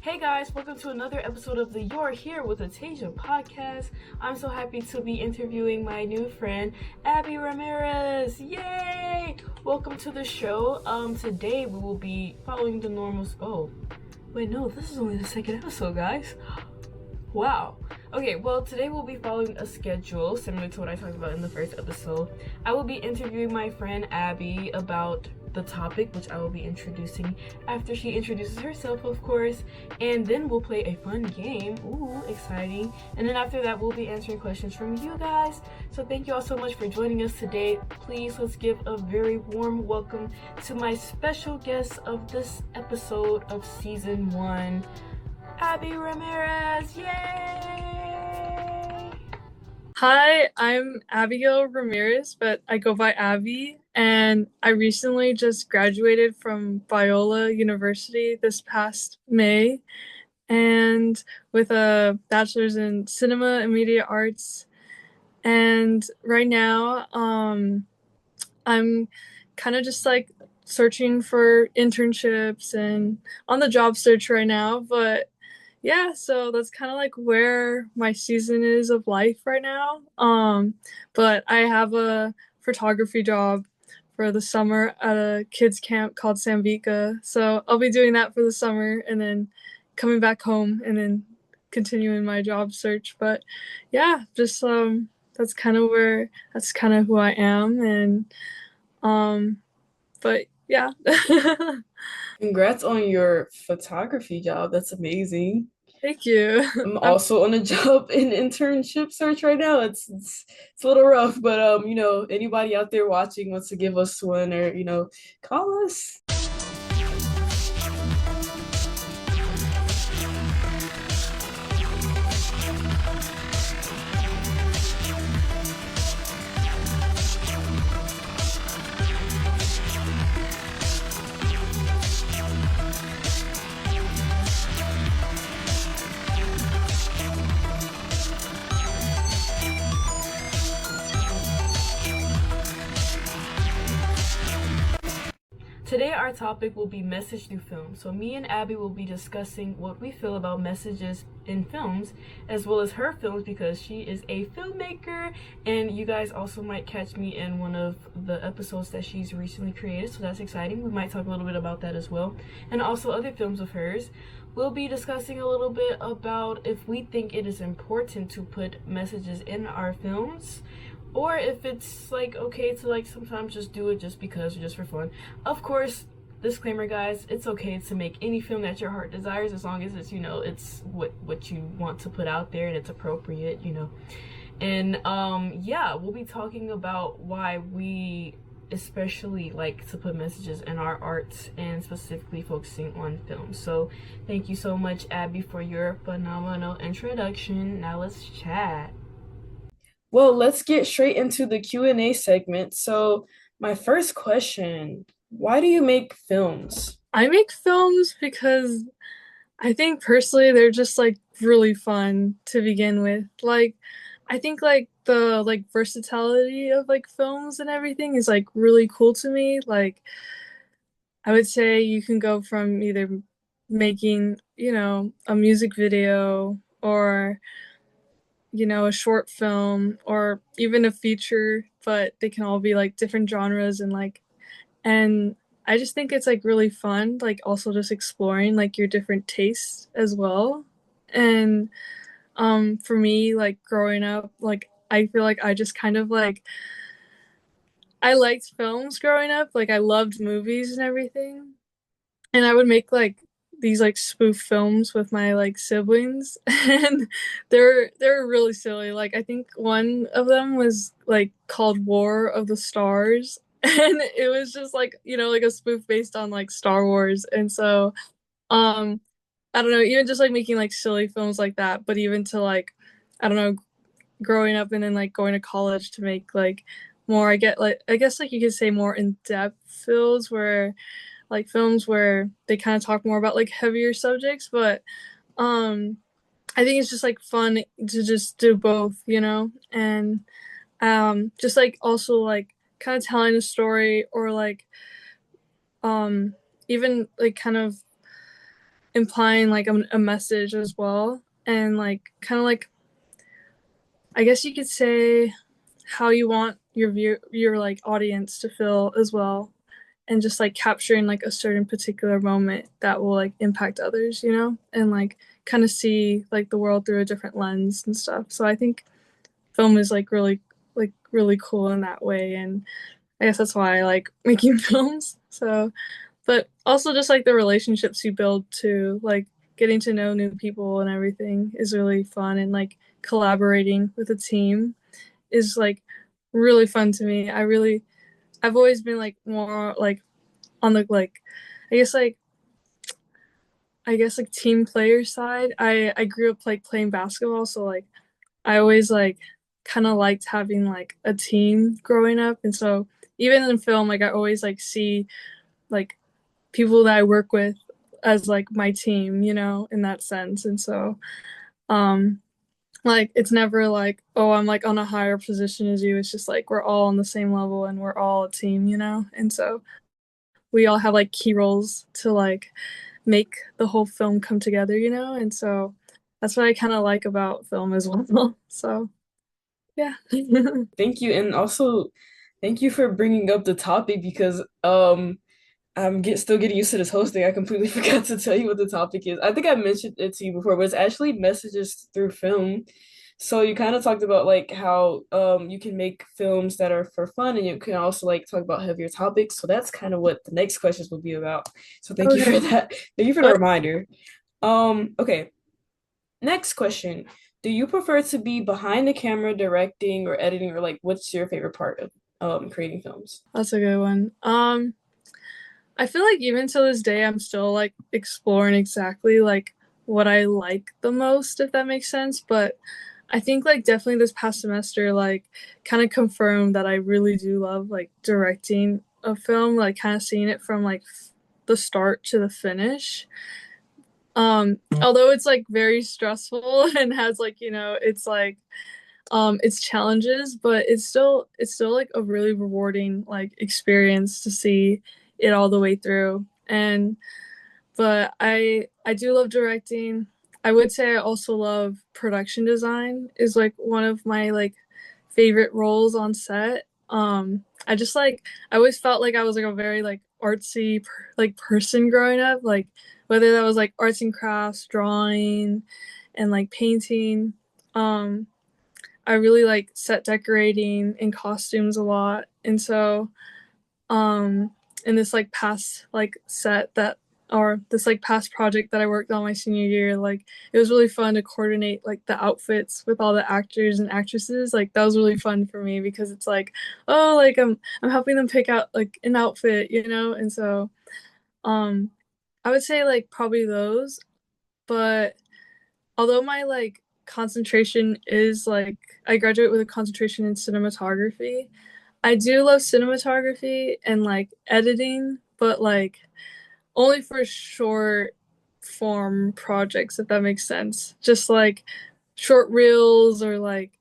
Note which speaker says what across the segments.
Speaker 1: Hey guys, welcome to another episode of the You're Here with Ataysia podcast. I'm so happy to be interviewing my new friend, Abby Ramirez. Yay! Welcome to the show. Today we will be following the normal. Oh, wait, no, this is only the second episode, guys. Wow. Okay, well, today we'll be following a schedule similar to what I talked about in the first episode. I will be interviewing my friend Abby about the topic, which I will be introducing after she introduces herself, of course, and then we'll play a fun game. Ooh, exciting. And then after that, we'll be answering questions from you guys. So thank you all so much for joining us today. Please, let's give a very warm welcome to my special guest of this episode of season 1, Abby Ramirez. Yay!
Speaker 2: Hi, I'm Abigail Ramirez, but I go by Abby, and I recently just graduated from Biola University this past May, and with a bachelor's in cinema and media arts. And right now, I'm kind of just like searching for internships and on the job search right now, but yeah, so that's kind of like where my season is of life right now. But I have a photography job for the summer at a kids camp called Samvika. So I'll be doing that for the summer and then coming back home and then continuing my job search. But yeah, just that's kind of who I am and but yeah.
Speaker 1: Congrats on your photography job. That's amazing.
Speaker 2: Thank you.
Speaker 1: I'm also on a job in internship search right now. It's a little rough, but anybody out there watching wants to give us one or call us. Today our topic will be message through film. So me and Abby will be discussing what we feel about messages in films, as well as her films, because she is a filmmaker, and you guys also might catch me in one of the episodes that she's recently created, so that's exciting. We might talk a little bit about that as well, and also other films of hers. We'll be discussing a little bit about if we think it is important to put messages in our films, or if it's like okay to like sometimes just do it just because or just for fun. Of course, disclaimer guys, it's okay to make any film that your heart desires as long as it's it's what you want to put out there and it's appropriate. And yeah, we'll be talking about why we especially like to put messages in our arts and specifically focusing on film. So thank you so much, Abby, for your phenomenal introduction. Now let's chat. Well, let's get straight into the Q&A segment. So, my first question, why do you make films?
Speaker 2: I make films because I think personally they're just like really fun to begin with. Like I think like the like versatility of like films and everything is like really cool to me. Like I would say you can go from either making, a music video or a short film or even a feature, but they can all be like different genres and I just think it's like really fun, like also just exploring like your different tastes as well. And for me, like growing up, like I feel like I just kind of like I liked films growing up, like I loved movies and everything. And I would make like these like spoof films with my like siblings and they're really silly. Like I think one of them was like called War of the Stars and it was just like, like a spoof based on like Star Wars. And so um I don't know, even just like making like silly films like that, but even to like I don't know, growing up and then like going to college to make like more I guess like you could say more in-depth films where they kind of talk more about like heavier subjects, but um I think it's just like fun to just do both. And just like also like kind of telling a story or like um even like kind of implying like a message as well, and like kind of like I guess you could say how you want your like audience to feel as well, and just like capturing like a certain particular moment that will like impact others, you know, and like kind of see like the world through a different lens and stuff. So I think film is like really cool in that way, and I guess that's why I like making films. So, but also just like the relationships you build too, like getting to know new people and everything is really fun, and like collaborating with a team is like really fun to me. I've always been like more like on the like I guess like like team player side. I grew up like playing basketball, so like I always like kind of liked having like a team growing up, and so even in film, like I always like see like people that I work with as like my team, you know, in that sense. And so um like it's never like, oh, I'm like on a higher position as you. It's just like we're all on the same level and we're all a team, you know? And so we all have like key roles to like make the whole film come together, you know? And so that's what I kind of like about film as well. So, yeah.
Speaker 1: Thank you, and also thank you for bringing up the topic because still getting used to this hosting. I completely forgot to tell you what the topic is. I think I mentioned it to you before, but it's actually messages through film. So you kind of talked about like how you can make films that are for fun, and you can also like talk about heavier topics. So that's kind of what the next questions will be about. So thank you
Speaker 2: Okay.
Speaker 1: for that. Thank you for the reminder. Okay. Next question. Do you prefer to be behind the camera directing or editing, or like what's your favorite part of creating films?
Speaker 2: That's a good one. I feel like even to this day, I'm still like exploring exactly like what I like the most, if that makes sense. But I think like definitely this past semester, like kind of confirmed that I really do love like directing a film, like kind of seeing it from like the start to the finish. Although it's like very stressful and has like, you know, it's like its challenges, but it's still like a really rewarding like experience to see it all the way through. And but I do love directing. I would say I also love production design is like one of my like favorite roles on set. I just like I always felt like I was like a very like artsy like person growing up, like whether that was like arts and crafts, drawing, and like painting. Um, I really like set decorating and costumes a lot. And so, um, in this like past like set that or this like past project that I worked on my senior year, like it was really fun to coordinate like the outfits with all the actors and actresses. Like that was really fun for me because it's like, oh, like I'm helping them pick out like an outfit, you know? And so, um, I would say like probably those, but although my like concentration is like I graduate with a concentration in cinematography, I do love cinematography and like editing, but like only for short form projects, if that makes sense. Just like short reels or like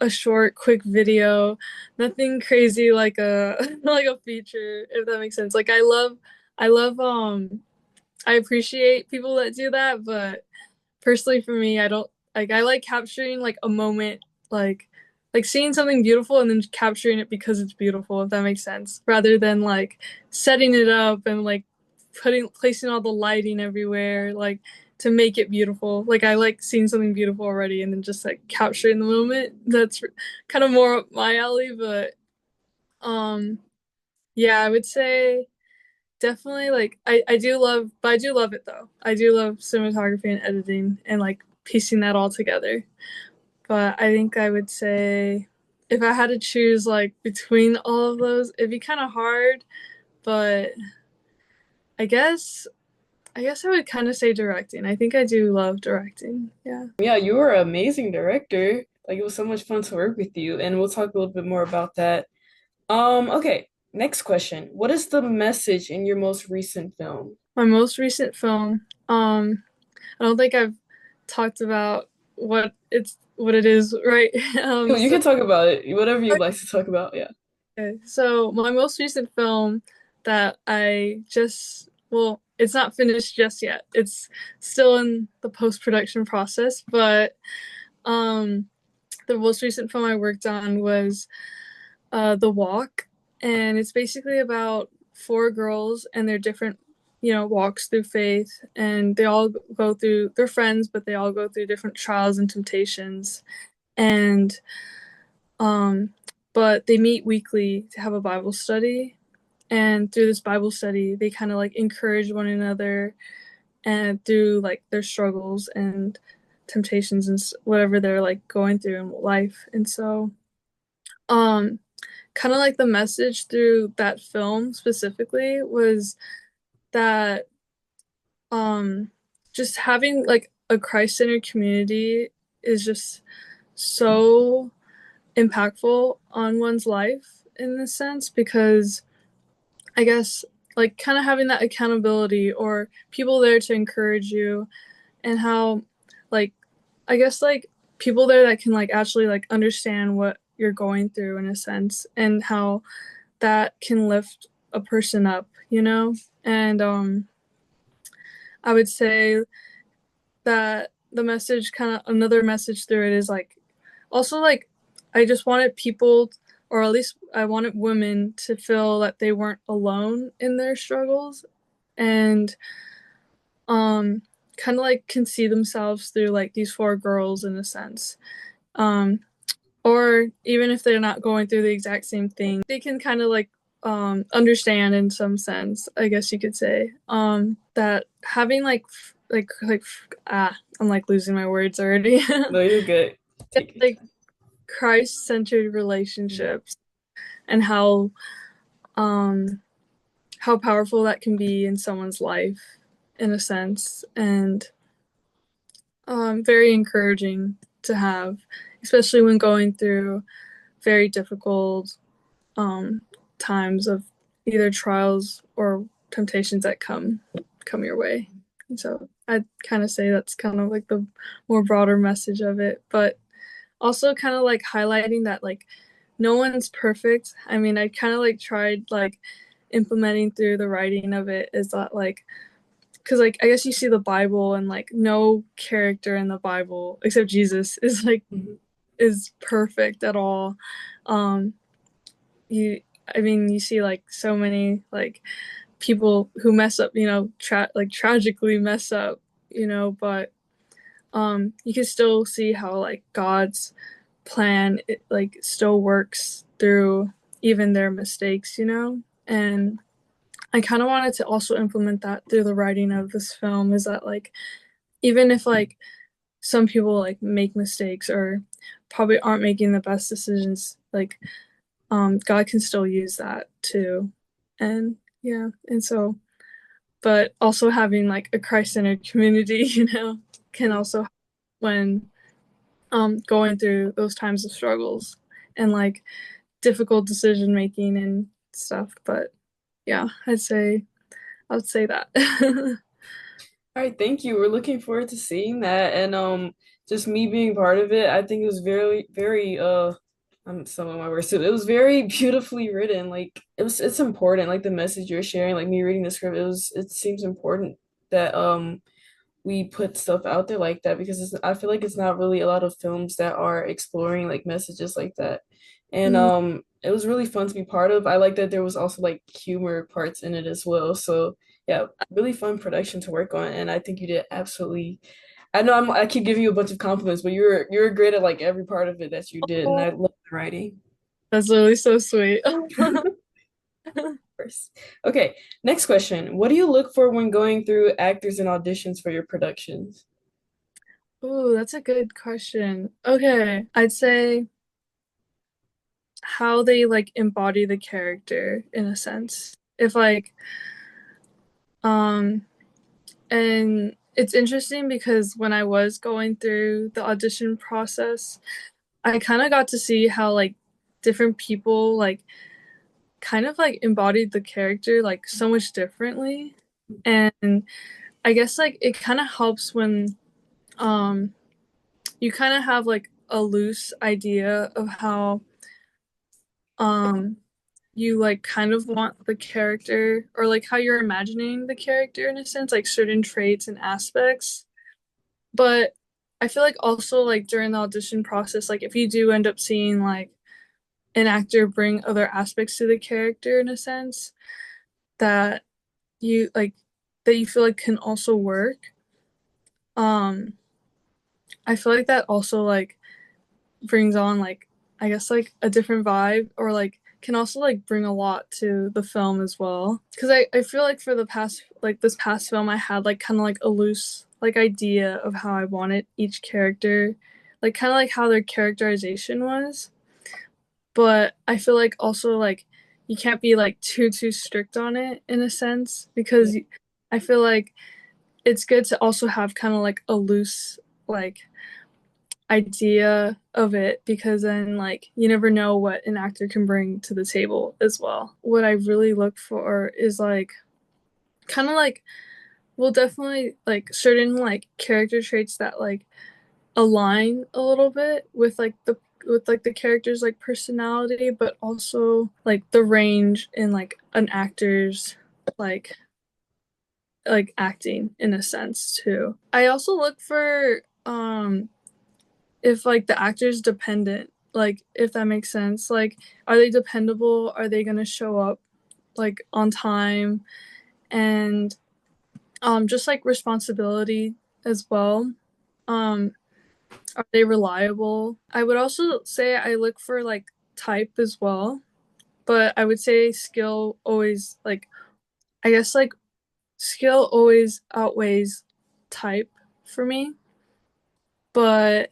Speaker 2: a short quick video. Nothing crazy like a like a feature, if that makes sense. Like I love I appreciate people that do that, but personally for me, I don't like I like capturing like a moment like seeing something beautiful and then capturing it because it's beautiful, if that makes sense, rather than like setting it up and like putting placing all the lighting everywhere like to make it beautiful. Like I like seeing something beautiful already and then just like capturing the moment. That's kind of more up my alley, but um yeah, I would say definitely like I do love it though. I do love cinematography and editing and like piecing that all together. But I think I would say if I had to choose like between all of those, it'd be kind of hard, but I guess I guess I would kind of say directing. I think I do love directing. Yeah.
Speaker 1: Yeah, you were an amazing director. Like it was so much fun to work with you, and we'll talk a little bit more about that. Okay, next question. What is the message in your most recent film?
Speaker 2: My most recent film, I don't think I've talked about what it is, right?
Speaker 1: You can talk about it, whatever you'd like to talk about.
Speaker 2: Okay, so my most recent film that I just, well, it's not finished just yet. It's still in the post-production process, but um the most recent film I worked on was The Walk, and it's basically about four girls and their different, walks through faith, and they all go through. They're friends, but they all go through different trials and temptations, and um, but they meet weekly to have a Bible study, and through this Bible study, they kind of like encourage one another, and through like their struggles and temptations and whatever they're like going through in life, and so um kind of like the message through that film specifically was that um just having like a Christ-centered community is just so impactful on one's life in this sense, because I guess like kind of having that accountability or people there to encourage you, and how like I guess like people there that can like actually like understand what you're going through in a sense, and how that can lift a person up, And I would say that the message, kind of another message through it, is like also like I just wanted people, or at least I wanted women to feel that they weren't alone in their struggles, and um kind of like can see themselves through like these four girls in a sense. Um or even if they're not going through the exact same thing, they can kind of like understand in some sense, I guess you could say, that having I'm like losing my words already.
Speaker 1: No, you're good. Take it.
Speaker 2: Like Christ-centered relationships, and um how powerful that can be in someone's life in a sense, and very encouraging to have, especially when going through very difficult um, times of either trials or temptations that come your way. And so I'd kind of say that's kind of like the more broader message of it, but also kind of like highlighting that like no one's perfect. I mean, I kind of like tried like implementing through the writing of it is that like, because like I guess you see the Bible, and like no character in the Bible except Jesus is like
Speaker 1: Mhm.
Speaker 2: is perfect at all. um you I mean, you see like so many like people who mess up, like tragically mess up, but you can still see how like God's plan, it like still works through even their mistakes, and I kind of wanted to also implement that through the writing of this film, is that like even if like some people like make mistakes or probably aren't making the best decisions, like God can still use that too. And yeah, and so, but also having like a Christ-centered community, can also help when going through those times of struggles and like difficult decision making and stuff. But yeah, I would say that.
Speaker 1: All right, thank you. We're looking forward to seeing that, and just me being part of it. I think it was very, very I'm some of my words too. It was very beautifully written. Like it's important. Like the message you're sharing. Like me reading the script, it seems important that we put stuff out there like that because I feel like it's not really a lot of films that are exploring like messages like that. And
Speaker 2: Mm,
Speaker 1: it was really fun to be part of. I like that there was also like humor parts in it as well. So yeah, really fun production to work on. And I think you did absolutely. I know I keep giving you a bunch of compliments, but you're great at like every part of it that you did, and I love the writing.
Speaker 2: that's really so sweet.
Speaker 1: Course. Okay, next question. What do you look for when going through actors and auditions for your productions?
Speaker 2: Ooh, that's a good question. Okay, I'd say how they like embody the character in a sense. If like um and it's interesting because when I was going through the audition process, I kind of got to see how like different people like kind of like embodied the character like so much differently. And I guess like it kind of helps when um you kind of have like a loose idea of how um you like kind of want the character, or like how you're imagining the character in a sense, like certain traits and aspects. But I feel like also like during the audition process, like if you do end up seeing like an actor bring other aspects to the character in a sense that you like that you feel like can also work, um I feel like that also like brings on like, I guess, like a different vibe, or like can also like bring a lot to the film as well. Because I feel like for the past, like this past film, I had like kind of like a loose like idea of how I wanted each character, like kind of like how their characterization was. But I feel like also like you can't be like too strict on it in a sense,
Speaker 1: Yeah.
Speaker 2: because I feel like it's good to also have kind of like a loose like idea of it, because then like you never know what an actor can bring to the table as well. What I really look for is like kind of like, well, definitely like certain like character traits that like align a little bit with like the character's like personality, but also like the range in like an actor's like acting in a sense too. I also look for if like the actor's dependent, like if that makes sense. Like, are they dependable? Are they gonna show up like on time? And just like responsibility as well. Um, are they reliable? I would also say I look for like type as well, but I would say skill always like, I guess like skill always outweighs type for me, but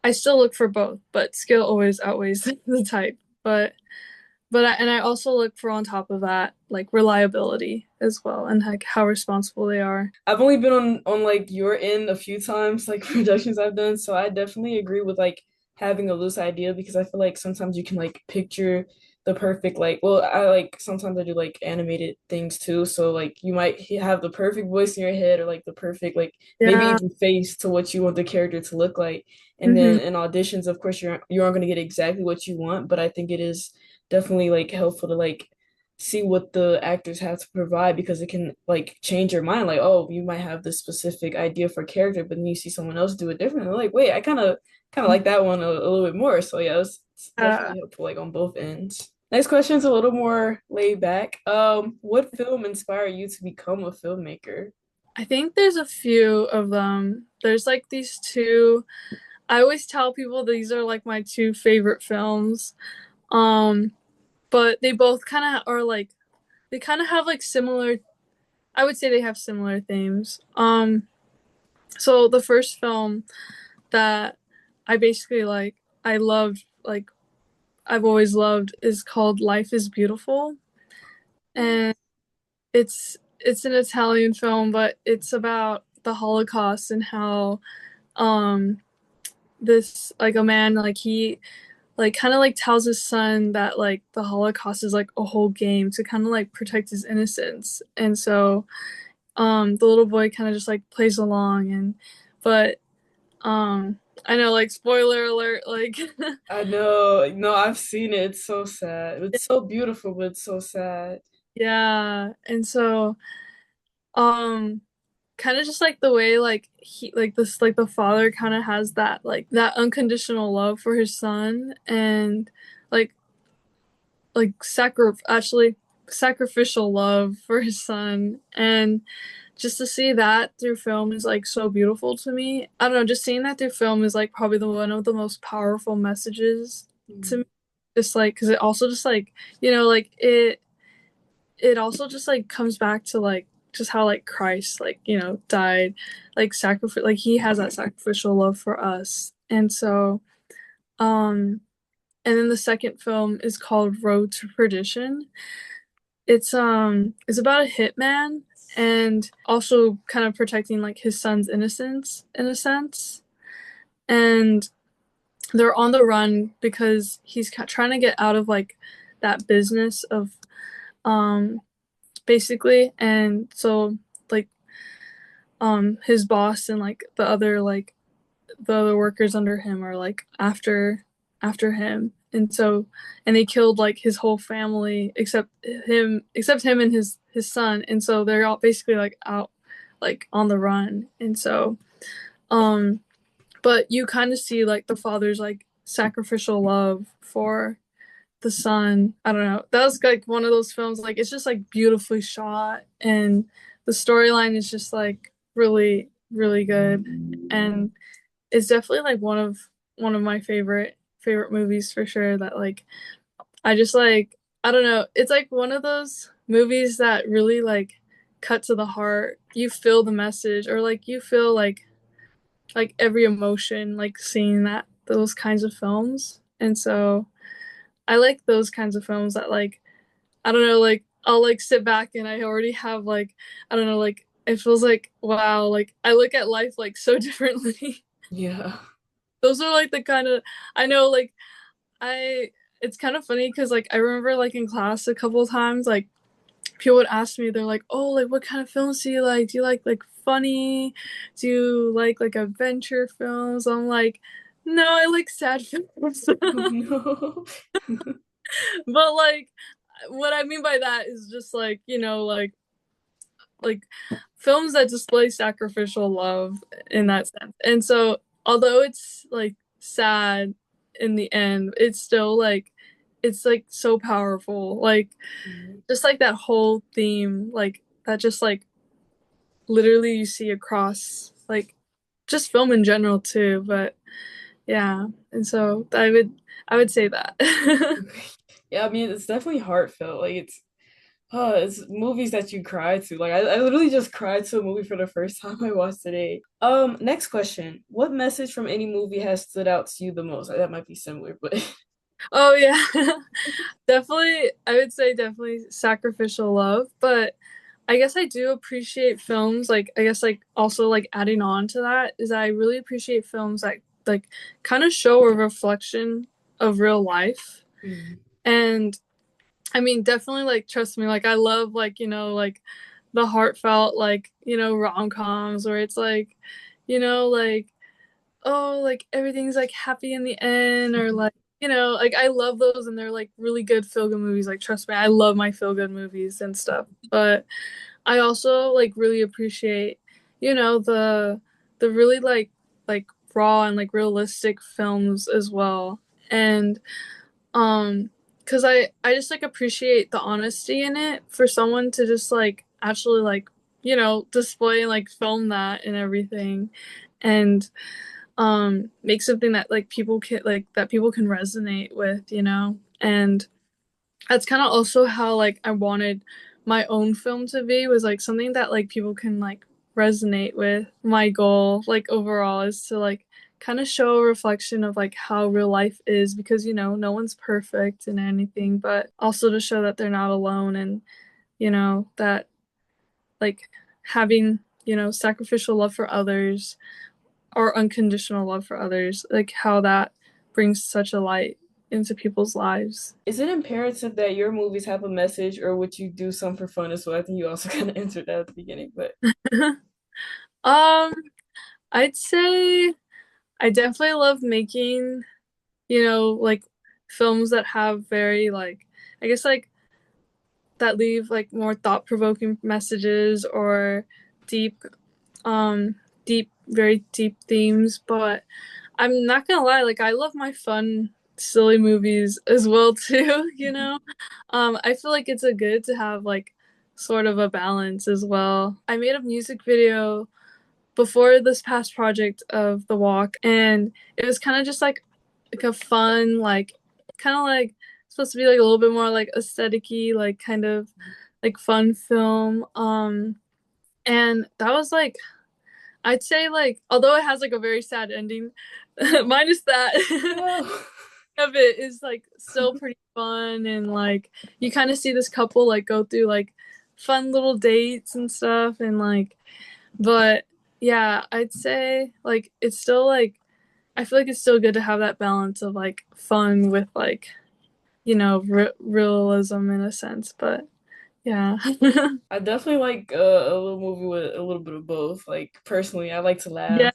Speaker 2: I still look for both, but skill always outweighs the type. And I also look for, on top of that, like reliability as well, and like how responsible they are.
Speaker 1: I've only been on like your end a few times, like productions I've done, so I definitely agree with like having a loose idea because I feel like sometimes you can like picture the perfect like well I like sometimes I do like animated things too, so like you might have the perfect voice in your head or like the perfect like maybe
Speaker 2: Yeah.
Speaker 1: even face to what you want the character to look like. And
Speaker 2: Hmm.
Speaker 1: then in auditions, of course, you aren't going to get exactly what you want, but I think it is definitely like helpful to like see what the actors have to provide because it can like change your mind. Like, oh, you might have this specific idea for character, but then you see someone else do it differently. Like, wait, I kind of like that one a little bit more. So yeah, it's
Speaker 2: Uh,
Speaker 1: definitely helpful like on both ends. Next question is a little more laid back. What film inspired you to become a filmmaker?
Speaker 2: I think there's a few of them. There's like these two. I always tell people these are like my two favorite films. Um, but they both kind of are like, they kind of have like similar. I would say they have similar themes. So the first film that I basically like, I loved, like I've always loved, is called Life is Beautiful. And it's an Italian film, but it's about the Holocaust and how um this like a man like he like kind of like tells his son that like the Holocaust is like a whole game to kind of like protect his innocence. And so the little boy kind of just like plays along, and but I know, like, spoiler alert, like
Speaker 1: I know, no, I've seen it. It's so sad. It's so beautiful, but it's so sad.
Speaker 2: yeah. And so um kind of just like the way like he like this like the father kind of has that like that unconditional love for his son, and like actually sacrificial love for his son. And just to see that through film is like so beautiful to me. I don't know, just seeing that through film is like probably the one of the most powerful messages to me. Just like because it also just like, like it also just like comes back to like just how like Christ like, died, like sacrifice, like he has that sacrificial love for us. And so um and then the second film is called Road to Perdition. It's about a hitman, and also kind of protecting like his son's innocence in a sense. And they're on the run because he's trying to get out of like that business of um basically. And so like his boss and like the other workers under him are like after after him. And they killed like his whole family except him and his son. And so they're all basically like out like on the run. And so um but you kind of see like the father's like sacrificial love for the son. I don't know. That was like one of those films, like it's just like beautifully shot, and the storyline is just like really, really good. And it's definitely like one of my favorite movies for sure, that like I just like, I don't know. It's like one of those movies that really like cut to the heart. You feel the message, or like you feel like every emotion like seeing that those kinds of films. And so I like those kinds of films that like, I don't know, like I'll like sit back and I already have like, I don't know, like it feels like wow, like I look at life like so differently.
Speaker 1: Yeah.
Speaker 2: Those are like the kind of, I know, like I it's kind of funny because like I remember like in class a couple of times like people would ask me, they're like, oh, like what kind of films do you like? Do you like funny? Do you like adventure films? I'm like, no, I like sad films.
Speaker 1: Oh no.
Speaker 2: But like what I mean by that is just like, like films that display sacrificial love in that sense. And so although it's like sad in the end, it's still like it's like so powerful. Like just like that whole theme, like that just like literally you see across like just film in general too. But yeah. And so I would say that.
Speaker 1: Yeah, I mean it's definitely heartfelt. Like it's movies that you cry to. Like I literally just cried to a movie for the first time I watched today. Next question. What message from any movie has stood out to you the most? That might be similar, but
Speaker 2: Oh yeah. Definitely, I would say definitely sacrificial love, but I guess I do appreciate films like I guess like also like adding on to that is I really appreciate films that like kind of show a reflection of real life.
Speaker 1: Mm.
Speaker 2: And I mean definitely like trust me, like I love like like the heartfelt like rom-coms where it's like like oh, like everything's like happy in the end, or like, like I love those and they're like really good feel good movies. Like, trust me, I love my feel good movies and stuff. But I also like really appreciate, the really like raw and like realistic films as well. And because I just like appreciate the honesty in it for someone to just like actually like, display and like film that and everything. And make something that like people can resonate with, and that's kind of also how like I wanted my own film to be, was like something that like people can like resonate with. My goal like overall is to like kind of show a reflection of like how real life is, because no one's perfect and anything, but also to show that they're not alone, and that like having sacrificial love for others or unconditional love for others, like how that brings such a light into people's lives.
Speaker 1: Is it imperative that your movies have a message, or would you do some for fun as well? I think you also kind of answered that at the beginning, but
Speaker 2: um, I'd say I definitely love making, like films that have very like I guess like that leave like more thought-provoking messages or deep um very deep themes. But I'm not gonna lie, like I love my fun, silly movies as well too, I feel like it's a good to have like sort of a balance as well. I made a music video before this past project of the walk, and it was kind of just like a fun, like kind of like supposed to be like a little bit more like aesthetic-y, like kind of like fun film. And that was like I'd say like although it has like a very sad ending, minus that
Speaker 1: no.
Speaker 2: of it is like still pretty fun, and like you kind of see this couple like go through like fun little dates and stuff, and like but yeah, I'd say like it's still like I feel like it's still good to have that balance of like fun with like realism in a sense, but yeah.
Speaker 1: I definitely like a little movie with a little bit of both. Like personally, I like to
Speaker 2: Yeah.
Speaker 1: laugh.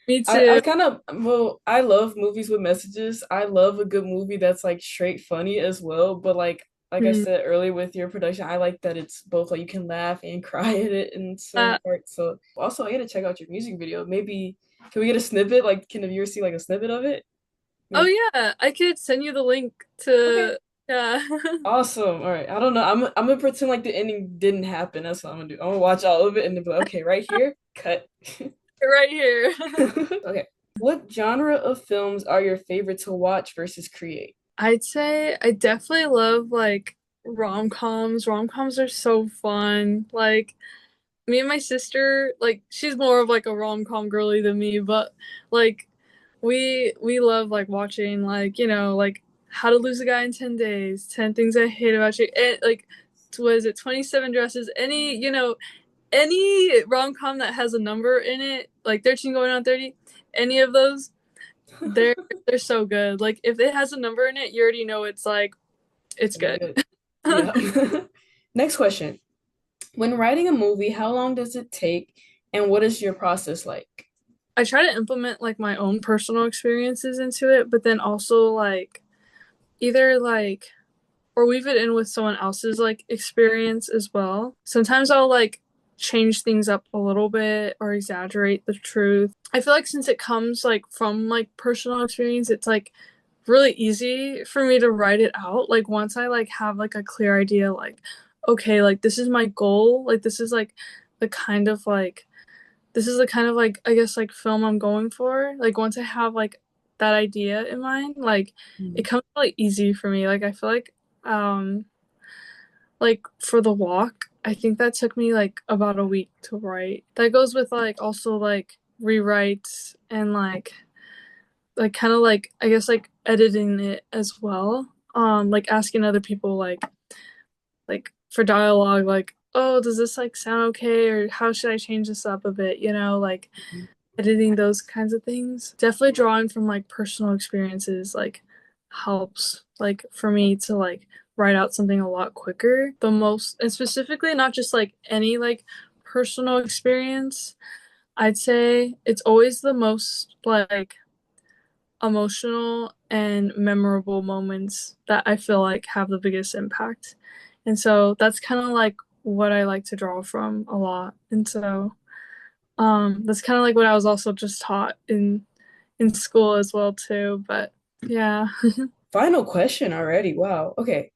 Speaker 2: Me
Speaker 3: I
Speaker 2: too.
Speaker 3: kind of, well, I love movies with messages. I love a good movie that's like straight funny as well. But like I
Speaker 2: Mm.
Speaker 3: said earlier with your production, I like that it's both like you can laugh and cry at it in certain
Speaker 2: Uh,
Speaker 3: parts. So also I gotta check out your music video. Maybe can we get a snippet? Like can the viewers see like a snippet of it?
Speaker 2: oh
Speaker 3: Maybe.
Speaker 2: yeah, I could send you the link
Speaker 3: Okay.
Speaker 2: to yeah.
Speaker 3: Awesome. All right. I don't know. I'm gonna pretend like the ending didn't happen. That's what I'm gonna do. I'm gonna watch all of it and then be like, okay, right here, cut.
Speaker 2: Right here.
Speaker 3: Okay. What genre of films are your favorite to watch versus create?
Speaker 2: I'd say I definitely love like rom-coms. Rom-coms are so fun. Like me and my sister, like she's more of like a rom-com girly than me, but like we love like watching like, like How to Lose a Guy in 10 Days, 10 Things I Hate About You, and like was it 27 Dresses? Any rom-com that has a number in it, like 13 going on 30, any of those, they're they're so good. Like if it has a number in it, you already know it's like
Speaker 3: It's
Speaker 2: it's
Speaker 3: gonna be
Speaker 2: good.
Speaker 3: good. Yeah. Next question. When writing a movie, how long does it take and what is your process like?
Speaker 2: I try to implement like my own personal experiences into it, but then also like either like or weave it in with someone else's like experience as well. Sometimes I'll like change things up a little bit or exaggerate the truth. I feel like since it comes like from like personal experience, it's like really easy for me to write it out. Like once I like have like a clear idea like okay, like this is my goal, like the kind of like this is the kind of like I guess like film I'm going for. Like once I have like that idea in mind, like it
Speaker 3: Mhm.
Speaker 2: comes really easy for me. Like I feel um like for the walk, I think that took me like about a week to write. That goes with like also like rewrites and like kind of like I guess like editing it as well. Like asking other people like for dialogue like oh does this like sound okay or how should I change this up a bit, like editing those kinds of things. Definitely drawing from like personal experiences like helps like for me to like write out something a lot quicker. The most and specifically not just like any like personal experience. I'd say it's always the most like emotional and memorable moments that I feel like have the biggest impact. And so that's kind of like what I like to draw from a lot. And so that's kind of like what I was also just taught in school as well too, but yeah.
Speaker 3: Final question already. Wow. Okay.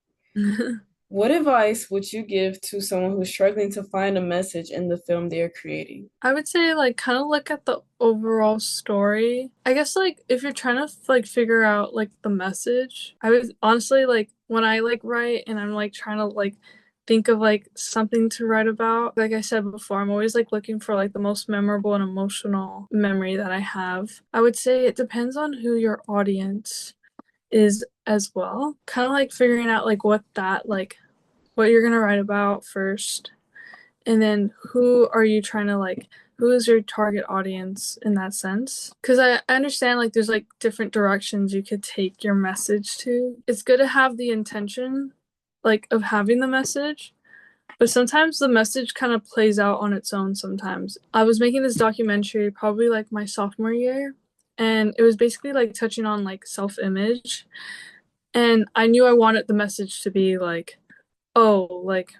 Speaker 3: What advice would you give to someone who's struggling to find a message in the film they are creating?
Speaker 2: I would say like kind of look at the overall story. I guess like if you're trying to like figure out like the message, I would honestly like when I like write and I'm like trying to like think of like something to write about. Like I said before, I'm always like looking for like the most memorable and emotional memory that I have. I would say it depends on who your audience is as well. Kind of like figuring out like what you're gonna write about first and then who are you trying to like who is your target audience in that sense because I understand like there's like different directions you could take your message to. It's good to have the intention like of having the message, but sometimes the message kind of plays out on its own. Sometimes I was making this documentary probably like my sophomore year, and it was basically like touching on like self-image, and I knew I wanted the message to be like oh like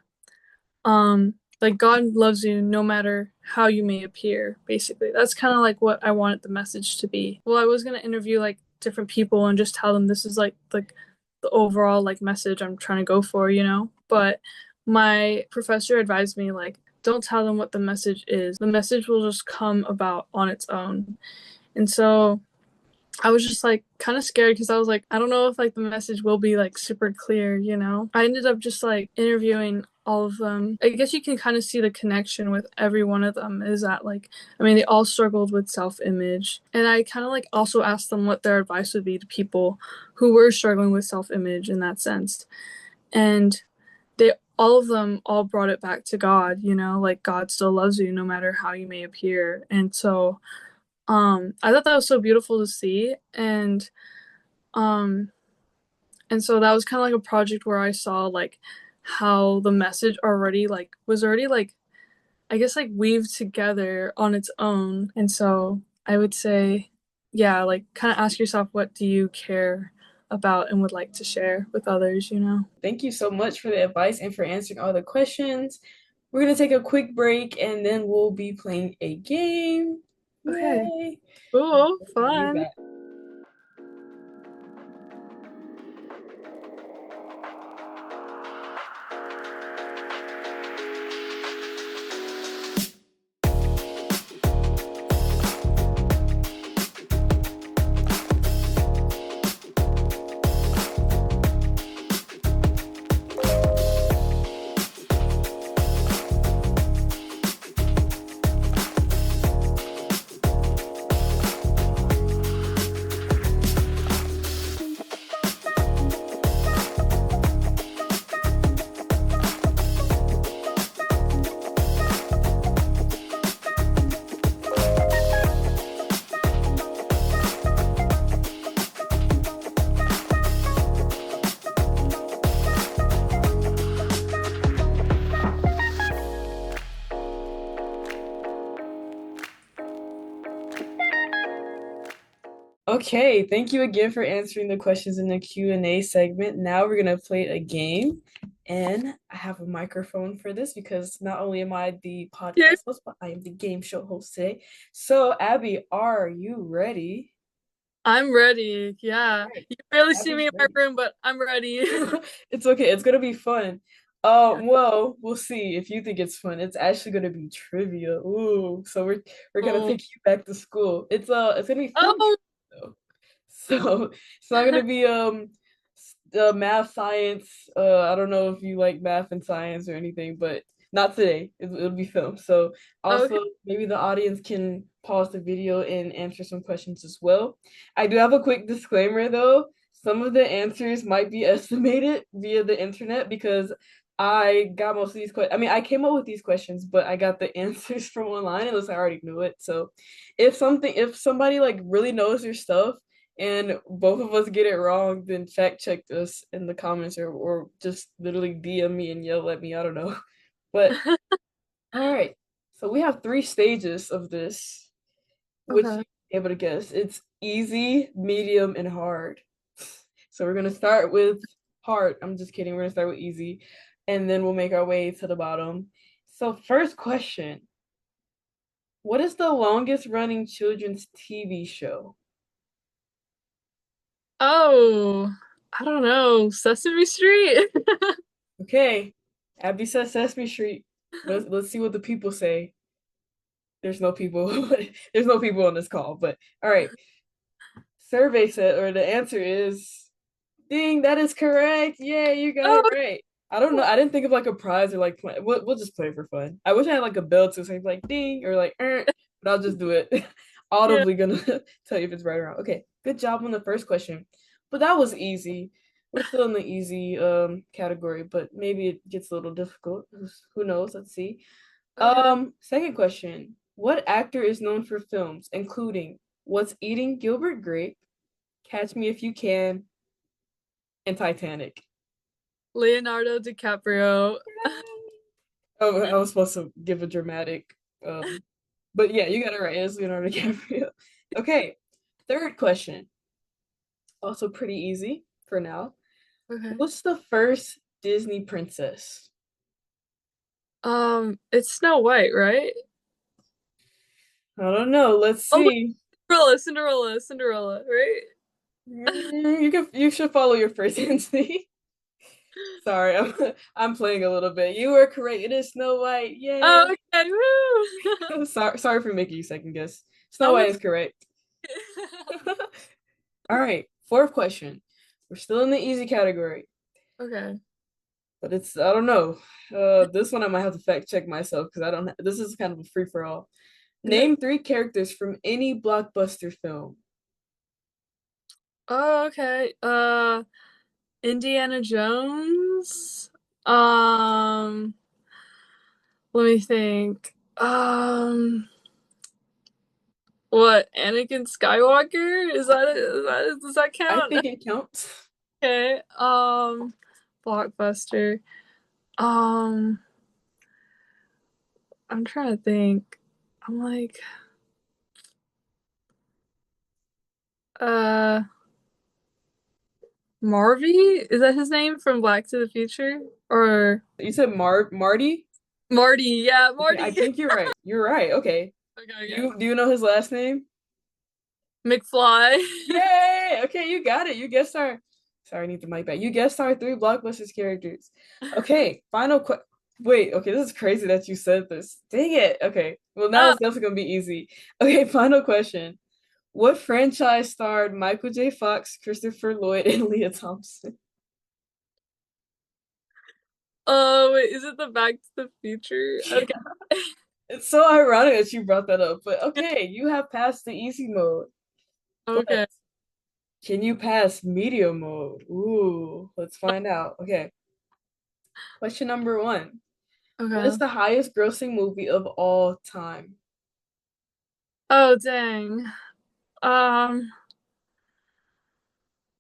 Speaker 2: God loves you no matter how you may appear, basically. That's kind of like what I wanted the message to be. Well, I was going to interview like different people and just tell them this is like the overall like message I'm trying to go for. But my professor advised me like don't tell them what the message is. The message will just come about on its own. And so I was just like kind of scared because I was like, I don't know if like the message will be like super clear. I ended up just like interviewing all of them. I guess you can kind of see the connection with every one of them is that like, I mean, they all struggled with self image. And I kind of like also asked them what their advice would be to people who were struggling with self image in that sense. And they all of them all brought it back to God, like God still loves you no matter how you may appear. And so I thought that was so beautiful to see, um and so that was kind of like a project where I saw like how the message already like was already like I guess like weaved together on its own. And so I would say, yeah, like kind of ask yourself what do you care about and would like to share with others, you know?
Speaker 3: Thank you so much for the advice and for answering all the questions. We're gonna take a quick break and then we'll be playing a game.
Speaker 2: Okay,
Speaker 3: Yay!
Speaker 2: cool,
Speaker 3: We'll be
Speaker 2: fun.
Speaker 3: back. Okay, thank you again for answering the questions in the Q&A segment. Now we're gonna play a game, and I have a microphone for this because not only am I the
Speaker 2: Yeah,
Speaker 3: podcast host, but I am the game show host today. So, Abby, are you ready?
Speaker 2: I'm ready. Yeah.
Speaker 3: All right,
Speaker 2: You barely see
Speaker 3: Abby's
Speaker 2: me in my
Speaker 3: ready.
Speaker 2: room, but I'm ready.
Speaker 3: It's okay. It's gonna be fun.
Speaker 2: Yeah.
Speaker 3: Well, we'll see if you think it's fun. It's actually gonna be trivia. Ooh, so we're gonna
Speaker 2: Oh.
Speaker 3: take you back to school. It's gonna be film
Speaker 2: Oh.
Speaker 3: trivia, so it's not gonna be math, science. I don't know if you like math and science or anything, but not today. It'll be film. So
Speaker 2: Okay.
Speaker 3: also maybe the audience can pause the video and answer some questions as well. I do have a quick disclaimer though. Some of the answers might be estimated via the internet because I got most of these questions. I mean, I came up with these questions, but I got the answers from online unless I already knew it. So if somebody like really knows their stuff and both of us get it wrong, then fact check us in the comments or just literally DM me and yell at me. I don't know. But all right. So we have three stages of this, which
Speaker 2: Okay.
Speaker 3: you'll be able to guess. It's easy, medium, and hard. So we're gonna start with hard. I'm just kidding. We're gonna start with easy, and then we'll make our way to the bottom. So first question. What is the longest running children's TV show?
Speaker 2: Oh, I don't know. Sesame Street?
Speaker 3: Okay, Abby says Sesame Street. Let's see what the people say. There's no people. There's no people on this call, but all right. Survey said, or the answer is, ding, that is correct. Yeah, you got it
Speaker 2: Oh,
Speaker 3: right. I don't know. I didn't think of like a prize or like play. We'll just play for fun. I wish I had like a bell to say like ding or like, but I'll just do it.
Speaker 2: yeah.
Speaker 3: Audibly gonna tell you if it's right or wrong. Okay, good job on the first question, but that was easy. We're still in the easy category, but maybe it gets a little difficult. Who knows? Let's see.
Speaker 2: Okay.
Speaker 3: Second question. What actor is known for films including What's Eating Gilbert Grape, Catch Me If You Can, and Titanic?
Speaker 2: Leonardo DiCaprio.
Speaker 3: Oh, I was supposed to give a dramatic but yeah, you got it right. It's Leonardo DiCaprio. Okay. Third question. Also pretty easy for now.
Speaker 2: Okay.
Speaker 3: What's the first Disney princess?
Speaker 2: It's Snow White, right?
Speaker 3: I don't know. Let's
Speaker 2: Oh,
Speaker 3: see.
Speaker 2: Cinderella, right?
Speaker 3: You should follow your first instinct. Sorry, I'm playing a little bit. You were correct. It is Snow White.
Speaker 2: Oh,
Speaker 3: Yay.
Speaker 2: okay. Woo!
Speaker 3: Sorry for making you second guess. Snow
Speaker 2: Oh,
Speaker 3: White
Speaker 2: it's
Speaker 3: is correct. All right, fourth question. We're still in the easy category,
Speaker 2: okay.
Speaker 3: but it's I don't know. This one I might have to fact check myself because I don't. This is kind of a free for all. Name three characters from any blockbuster film.
Speaker 2: Oh, okay. Indiana Jones. Um, Let me think. What? Anakin Skywalker? Does that
Speaker 3: I
Speaker 2: count?
Speaker 3: think it counts.
Speaker 2: Okay. Blockbuster. Um, I'm trying to think. I'm like, Uh, Marvy? Is that his name from Black to the Future? Or
Speaker 3: You said Marty?
Speaker 2: Marty? Yeah,
Speaker 3: Okay, I
Speaker 2: Marty.
Speaker 3: think you're right. You're right. Okay.
Speaker 2: Okay,
Speaker 3: Do
Speaker 2: okay.
Speaker 3: you know his last name?
Speaker 2: McFly.
Speaker 3: Yay! Okay, you got it. You guessed our. Sorry, I need the mic back. You guessed our three blockbusters characters. Okay, Wait, okay, this is crazy that you said this. Dang it. Okay, well now
Speaker 2: Oh,
Speaker 3: it's definitely gonna be easy. Okay, final question. What franchise starred Michael J. Fox, Christopher Lloyd, and Leah Thompson?
Speaker 2: oh, wait, is it the Back to the Future? Okay.
Speaker 3: Yeah. It's so ironic that you brought that up, but okay, you have passed the easy mode. But
Speaker 2: Okay.
Speaker 3: can you pass medium mode? Ooh, let's find out. Okay, question number one. What is
Speaker 2: Okay.
Speaker 3: the highest grossing movie of all time?
Speaker 2: Oh, dang. Um,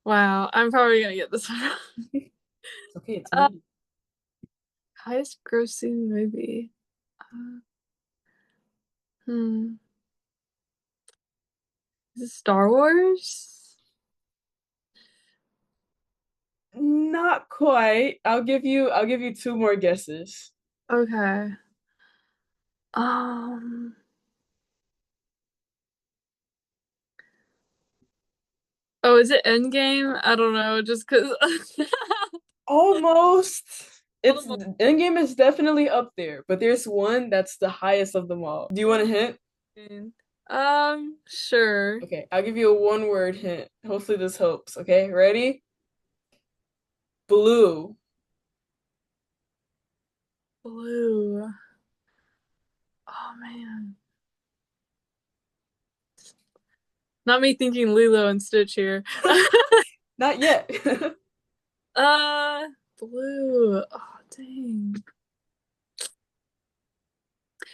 Speaker 2: wow. I'm probably gonna get this one wrong.
Speaker 3: It's okay, it's
Speaker 2: Uh,
Speaker 3: me.
Speaker 2: highest grossing movie. Uh, hmm. Is it Star Wars?
Speaker 3: Not quite. I'll give you two more guesses.
Speaker 2: Okay. Um, oh, is it Endgame? I don't know, just because.
Speaker 3: Almost. It's
Speaker 2: Almost.
Speaker 3: Endgame is definitely up there, but there's one that's the highest of them all. Do you want a hint?
Speaker 2: Sure.
Speaker 3: Okay, I'll give you a one word hint. Hopefully this helps. Okay, ready? Blue.
Speaker 2: Blue. Oh man. Not me thinking Lilo and Stitch here.
Speaker 3: Not yet.
Speaker 2: Uh, blue. Oh, dang.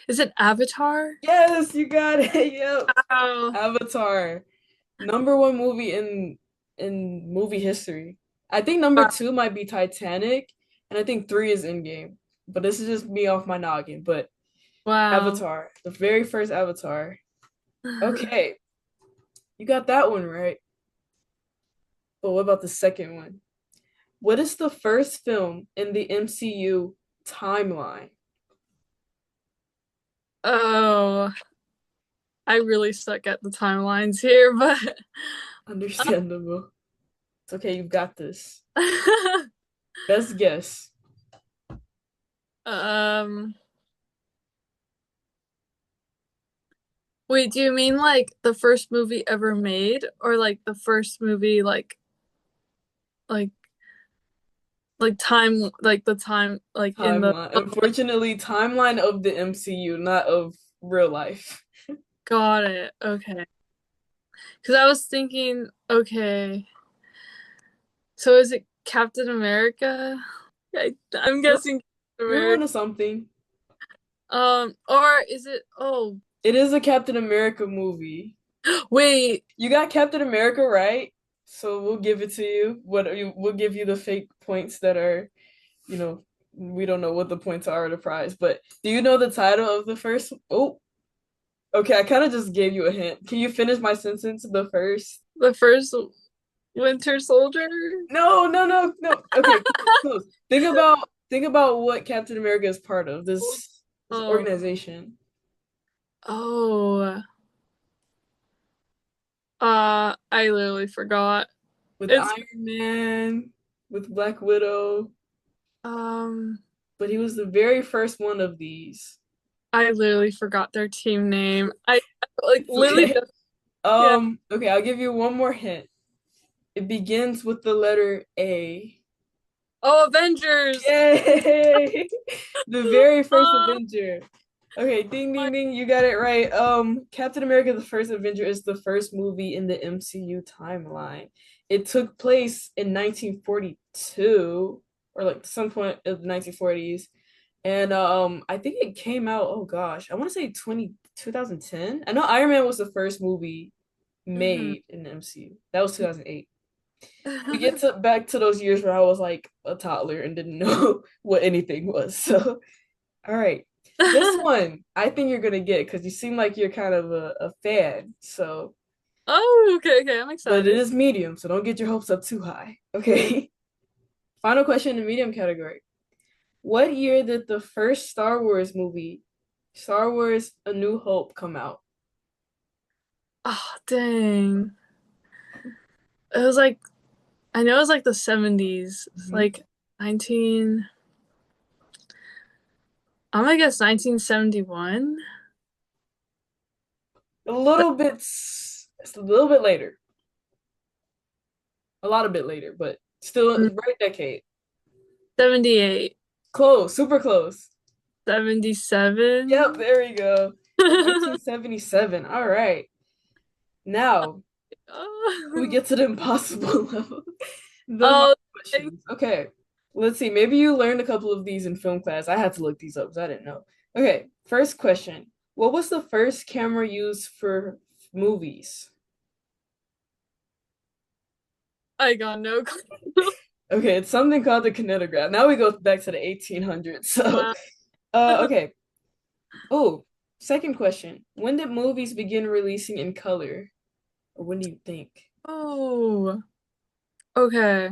Speaker 2: Is it Avatar?
Speaker 3: Yes, you got it. Yep.
Speaker 2: Oh,
Speaker 3: Avatar. Number one movie in movie history. I think number two might be Titanic, and I think three is Endgame. But this is just me off my noggin. But
Speaker 2: wow.
Speaker 3: Avatar, the very first Avatar. Okay, you got that one right. But what about the second one? What is the first film in the MCU timeline?
Speaker 2: Oh, I really suck at the timelines here, but
Speaker 3: Understandable. It's okay, you've got this. Best guess.
Speaker 2: um, wait, do you mean like the first movie ever made or like the first movie like time like the time like in the
Speaker 3: Timeline. Unfortunately, timeline of the MCU, not of real life.
Speaker 2: got it. Okay. Because I was thinking, okay, so is it Captain America? I'm
Speaker 3: Yep,
Speaker 2: guessing Captain
Speaker 3: you're
Speaker 2: America.
Speaker 3: onto something.
Speaker 2: Or is it, oh,
Speaker 3: It is a Captain America movie.
Speaker 2: wait.
Speaker 3: You got Captain America right, so we'll give it to you. We'll give you the fake points that are, you know, we don't know what the points are of the prize. But do you know the title of the first? Oh, okay. I kind of just gave you a hint. Can you finish my sentence? The first.
Speaker 2: The first Winter Soldier?
Speaker 3: No, no, no, no. Okay, close, close. Think about what Captain America is part of. This
Speaker 2: Oh,
Speaker 3: organization
Speaker 2: oh, I literally forgot.
Speaker 3: with
Speaker 2: It's,
Speaker 3: Iron Man, with Black Widow,
Speaker 2: um,
Speaker 3: but he was the very first one of these.
Speaker 2: I literally forgot their team name. I like
Speaker 3: It's
Speaker 2: literally
Speaker 3: okay.
Speaker 2: just, yeah.
Speaker 3: Okay, I'll give you one more hint. It begins with the letter A.
Speaker 2: Oh, Avengers!
Speaker 3: Yay! The very first
Speaker 2: Oh
Speaker 3: Avenger. Okay, ding
Speaker 2: my,
Speaker 3: ding ding, you got it right. Captain America the First Avenger is the first movie in the MCU timeline. It took place in 1942 or like some point of the 1940s. And I think it came out, oh gosh, I want to say 2010. I know Iron Man was the first movie
Speaker 2: mhm.
Speaker 3: made in the MCU. That was 2008. We get to back to those years where I was like a toddler and didn't know what anything was. So, all right. This one I think you're gonna get because you seem like you're kind of a fan. So
Speaker 2: Oh, okay, I'm
Speaker 3: But it
Speaker 2: excited.
Speaker 3: is medium, so don't get your hopes up too high. Okay. Final question in the medium category. What year did the first Star Wars movie, Star Wars A New Hope, come out?
Speaker 2: Oh, dang. It was like I know it was like the 70s.
Speaker 3: Mhm.
Speaker 2: Like 19 I'm gonna guess 1971.
Speaker 3: It's a little bit later. A lot of bit later, but still
Speaker 2: Mm,
Speaker 3: right decade.
Speaker 2: 78.
Speaker 3: Close, super close. Yep,
Speaker 2: 77.
Speaker 3: there we go. 1977. All right. Now we
Speaker 2: Oh,
Speaker 3: get to the impossible level. The hard
Speaker 2: oh, dang.
Speaker 3: questions. Okay. Let's see. Maybe you learned a couple of these in film class. I had to look these up because I didn't know. Okay. First question. What was the first camera used for movies?
Speaker 2: I got no clue.
Speaker 3: Okay, it's something called the kinetograph. Now we go back to the 1800s. So,
Speaker 2: Wow.
Speaker 3: okay. Oh, second question. When did movies begin releasing in color? Or when do you think?
Speaker 2: Oh, okay.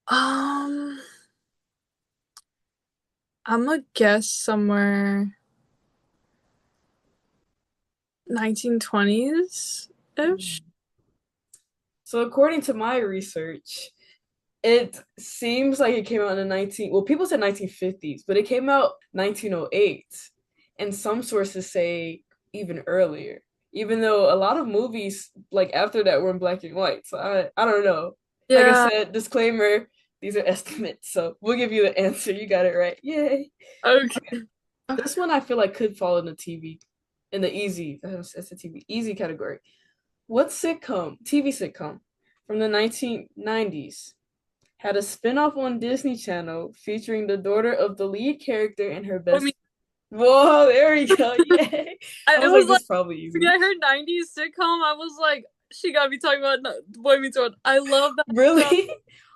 Speaker 2: Um, I'm gonna guess somewhere 1920s ish.
Speaker 3: So according to my research, it seems like it came out in the people said 1950s, but it came out 1908. And some sources say even earlier. Even though a lot of movies like after that were in black and white. So I don't know. Like I
Speaker 2: Yeah.
Speaker 3: said, disclaimer, these are estimates. So we'll give you the answer. You got it right. Yay.
Speaker 2: Okay. Okay.
Speaker 3: This one I feel like could fall in the it's a TV easy category. What TV sitcom from the 1990s had a spin-off on Disney Channel featuring the daughter of the lead character and her
Speaker 2: I mean,
Speaker 3: best. Whoa, there we go. Yay. I
Speaker 2: it
Speaker 3: was like,
Speaker 2: was
Speaker 3: this
Speaker 2: like
Speaker 3: is probably
Speaker 2: when
Speaker 3: easy.
Speaker 2: I heard 90s sitcom, I was like, she gotta be talking about Boy Meets World. I love that show.
Speaker 3: Really? Wait,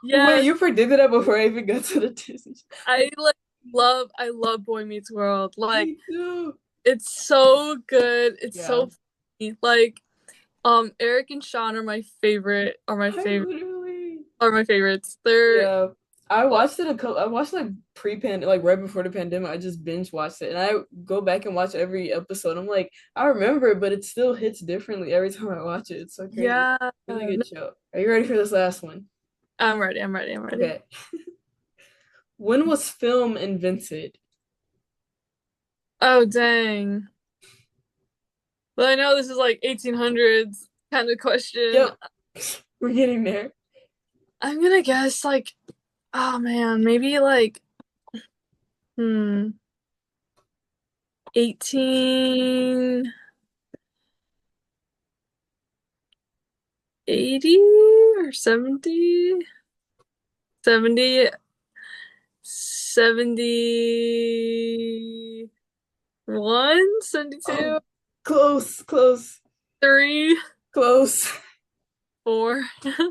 Speaker 2: Yes,
Speaker 3: you predicted that before I even got to the Disney.
Speaker 2: I love Boy Meets World. Like
Speaker 3: Me too.
Speaker 2: it's so good. It's
Speaker 3: Yeah.
Speaker 2: so funny. Like Eric and Sean
Speaker 3: I literally.
Speaker 2: are my favorites. They're
Speaker 3: Yeah. I watched like like right before the pandemic. I just binge watched it and I go back and watch every episode. I'm like, I remember it, but it still hits differently every time I watch it. It's so crazy.
Speaker 2: yeah.
Speaker 3: Really
Speaker 2: No,
Speaker 3: good show. Are you ready for this last one?
Speaker 2: I'm ready.
Speaker 3: Okay. When was film invented?
Speaker 2: Oh dang. Well, I know this is like 1800s kind of question.
Speaker 3: Yep. We're getting there.
Speaker 2: I'm gonna guess like, oh man, maybe like, hmm, 1880 or 70? 70, 71,
Speaker 3: Oh,
Speaker 2: 72,
Speaker 3: close,
Speaker 2: 3,
Speaker 3: close.
Speaker 2: 4,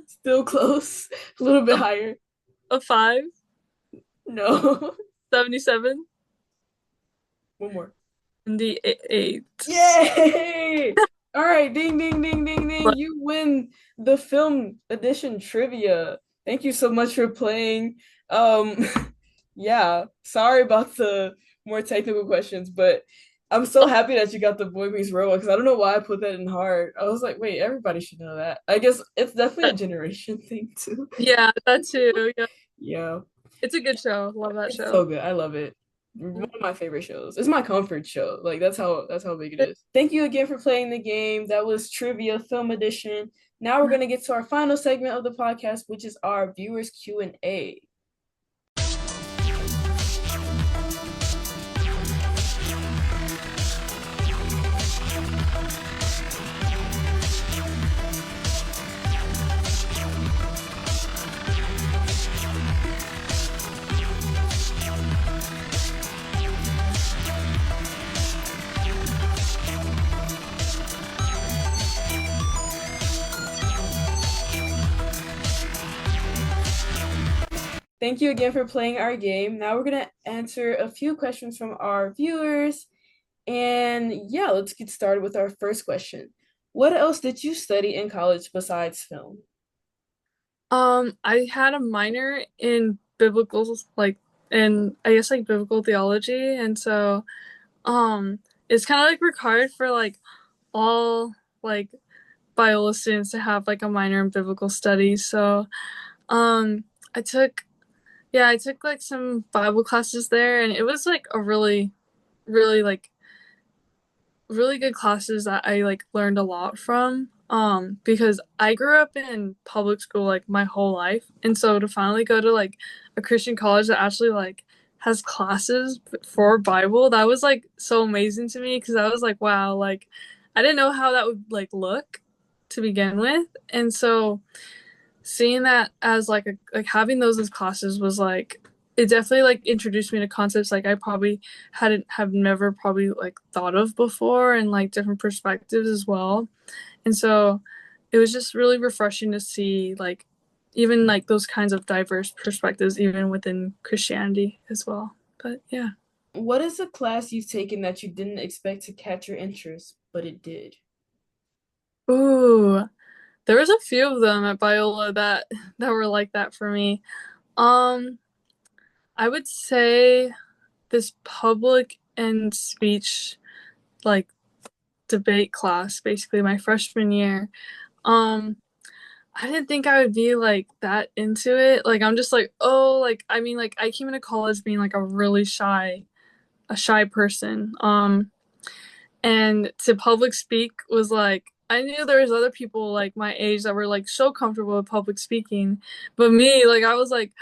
Speaker 3: Still close. A little bit higher.
Speaker 2: a 5,
Speaker 3: No.
Speaker 2: 77,
Speaker 3: One more.
Speaker 2: 78.
Speaker 3: Yay! All right, ding, ding, ding, ding, ding. You win the film edition trivia. Thank you so much for playing. Um, yeah, sorry about the more technical questions, but I'm so happy that you got the Boy Meets World because I don't know why I put that in hard. I was like, wait, everybody should know that. I guess it's definitely a generation thing too.
Speaker 2: Yeah, that too. Yeah,
Speaker 3: Yeah.
Speaker 2: it's a good show. Love that
Speaker 3: It's
Speaker 2: show.
Speaker 3: so good. I love it. One of my favorite shows. It's my comfort show. Like that's how big it is. Thank you again for playing the game. That was Trivia Film Edition. Now we're gonna get to our final segment of the podcast, which is our viewers Q&A. Thank you again for playing our game. Now we're gonna answer a few questions from our viewers. And yeah, let's get started with our first question. What else did you study in college besides film?
Speaker 2: I had a minor in biblical, like, in I guess like biblical theology, and so it's kind of like required for like all like Biola students to have like a minor in biblical studies. So um, I took I took like some Bible classes there, and it was like a really like really good classes that I like learned a lot from. Because I grew up in public school like my whole life. And so to finally go to like a Christian college that actually like has classes for Bible, that was like so amazing to me because I was like, wow, like I didn't know how that would like look to begin with. And so seeing that as like having those as classes was like it definitely like introduced me to concepts like I probably hadn't have never probably like thought of before and like different perspectives as well. And so it was just really refreshing to see like even like those kinds of diverse perspectives even within Christianity as well. But yeah.
Speaker 3: What is a class you've taken that you didn't expect to catch your interest, but it did?
Speaker 2: Ooh, there was a few of them at Biola that were like that for me. Um, I would say this public and speech like debate class basically my freshman year. um I didn't think I would be like that into it. Like I'm just like, oh, like I mean like I came into college being like a shy person. And to public speak was like I knew there was other people like my age that were like so comfortable with public speaking, but me like I was like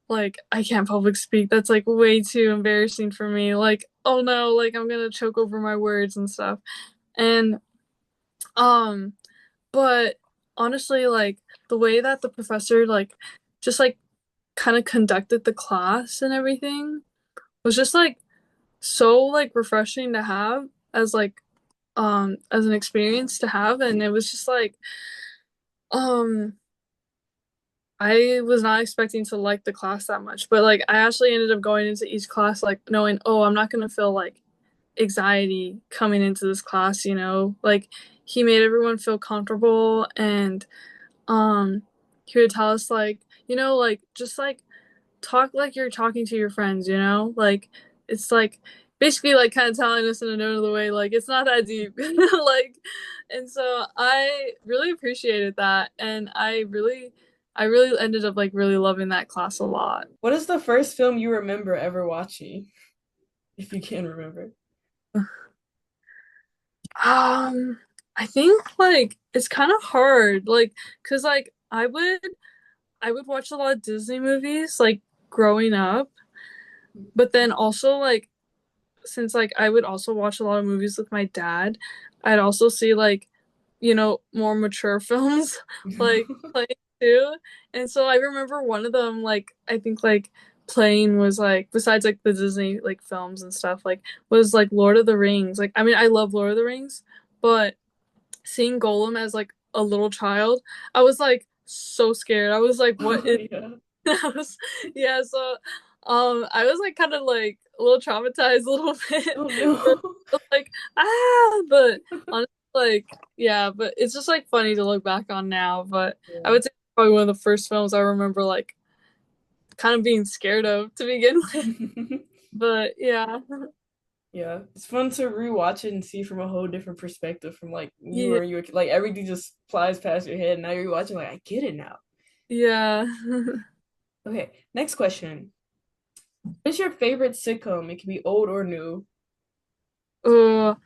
Speaker 2: like I can't public speak. That's like way too embarrassing for me. Like oh no, like I'm gonna choke over my words and stuff. And um but honestly like the way that the professor like just like kind of conducted the class and everything was just like so like refreshing to have as an experience to have. And it was just like um I was not expecting to like the class that much, but like I actually ended up going into each class like knowing, oh, I'm not gonna feel like anxiety coming into this class, you know? Like he made everyone feel comfortable and um he would tell us like, you know, like just like talk like you're talking to your friends, you know? Like it's like basically like kind of telling us in a note of the way like it's not that deep. Like and so I really appreciated that and I really ended up like really loving that class a lot.
Speaker 3: What is the first film you remember ever watching, if you can remember?
Speaker 2: I think like it's kind of hard like cuz like I would watch a lot of Disney movies like growing up, but then also like since like I would also watch a lot of movies with my dad, I'd also see like, you know, more mature films like playing too. And so I remember one of them like I think like playing was like besides like the Disney like films and stuff like was like Lord of the Rings. Like I mean I love Lord of the Rings, but seeing Golem as like a little child, I was like so scared. I was like, what is
Speaker 3: Yeah.
Speaker 2: I was, yeah, so I was like kind of like a little traumatized a little bit.
Speaker 3: Oh
Speaker 2: But
Speaker 3: no.
Speaker 2: I was like, but honestly, like, yeah, but it's just like funny to look back on now. But I
Speaker 3: Yeah.
Speaker 2: would say probably one of the first films I remember like kind of being scared of to begin with. But yeah.
Speaker 3: Yeah, it's fun to rewatch it and see from a whole different perspective from like you
Speaker 2: Yeah.
Speaker 3: were you were like everything just flies past your head and now you're watching like I get it now.
Speaker 2: Yeah.
Speaker 3: Okay, next question. What is your favorite sitcom? It can be old or new.
Speaker 2: Oh,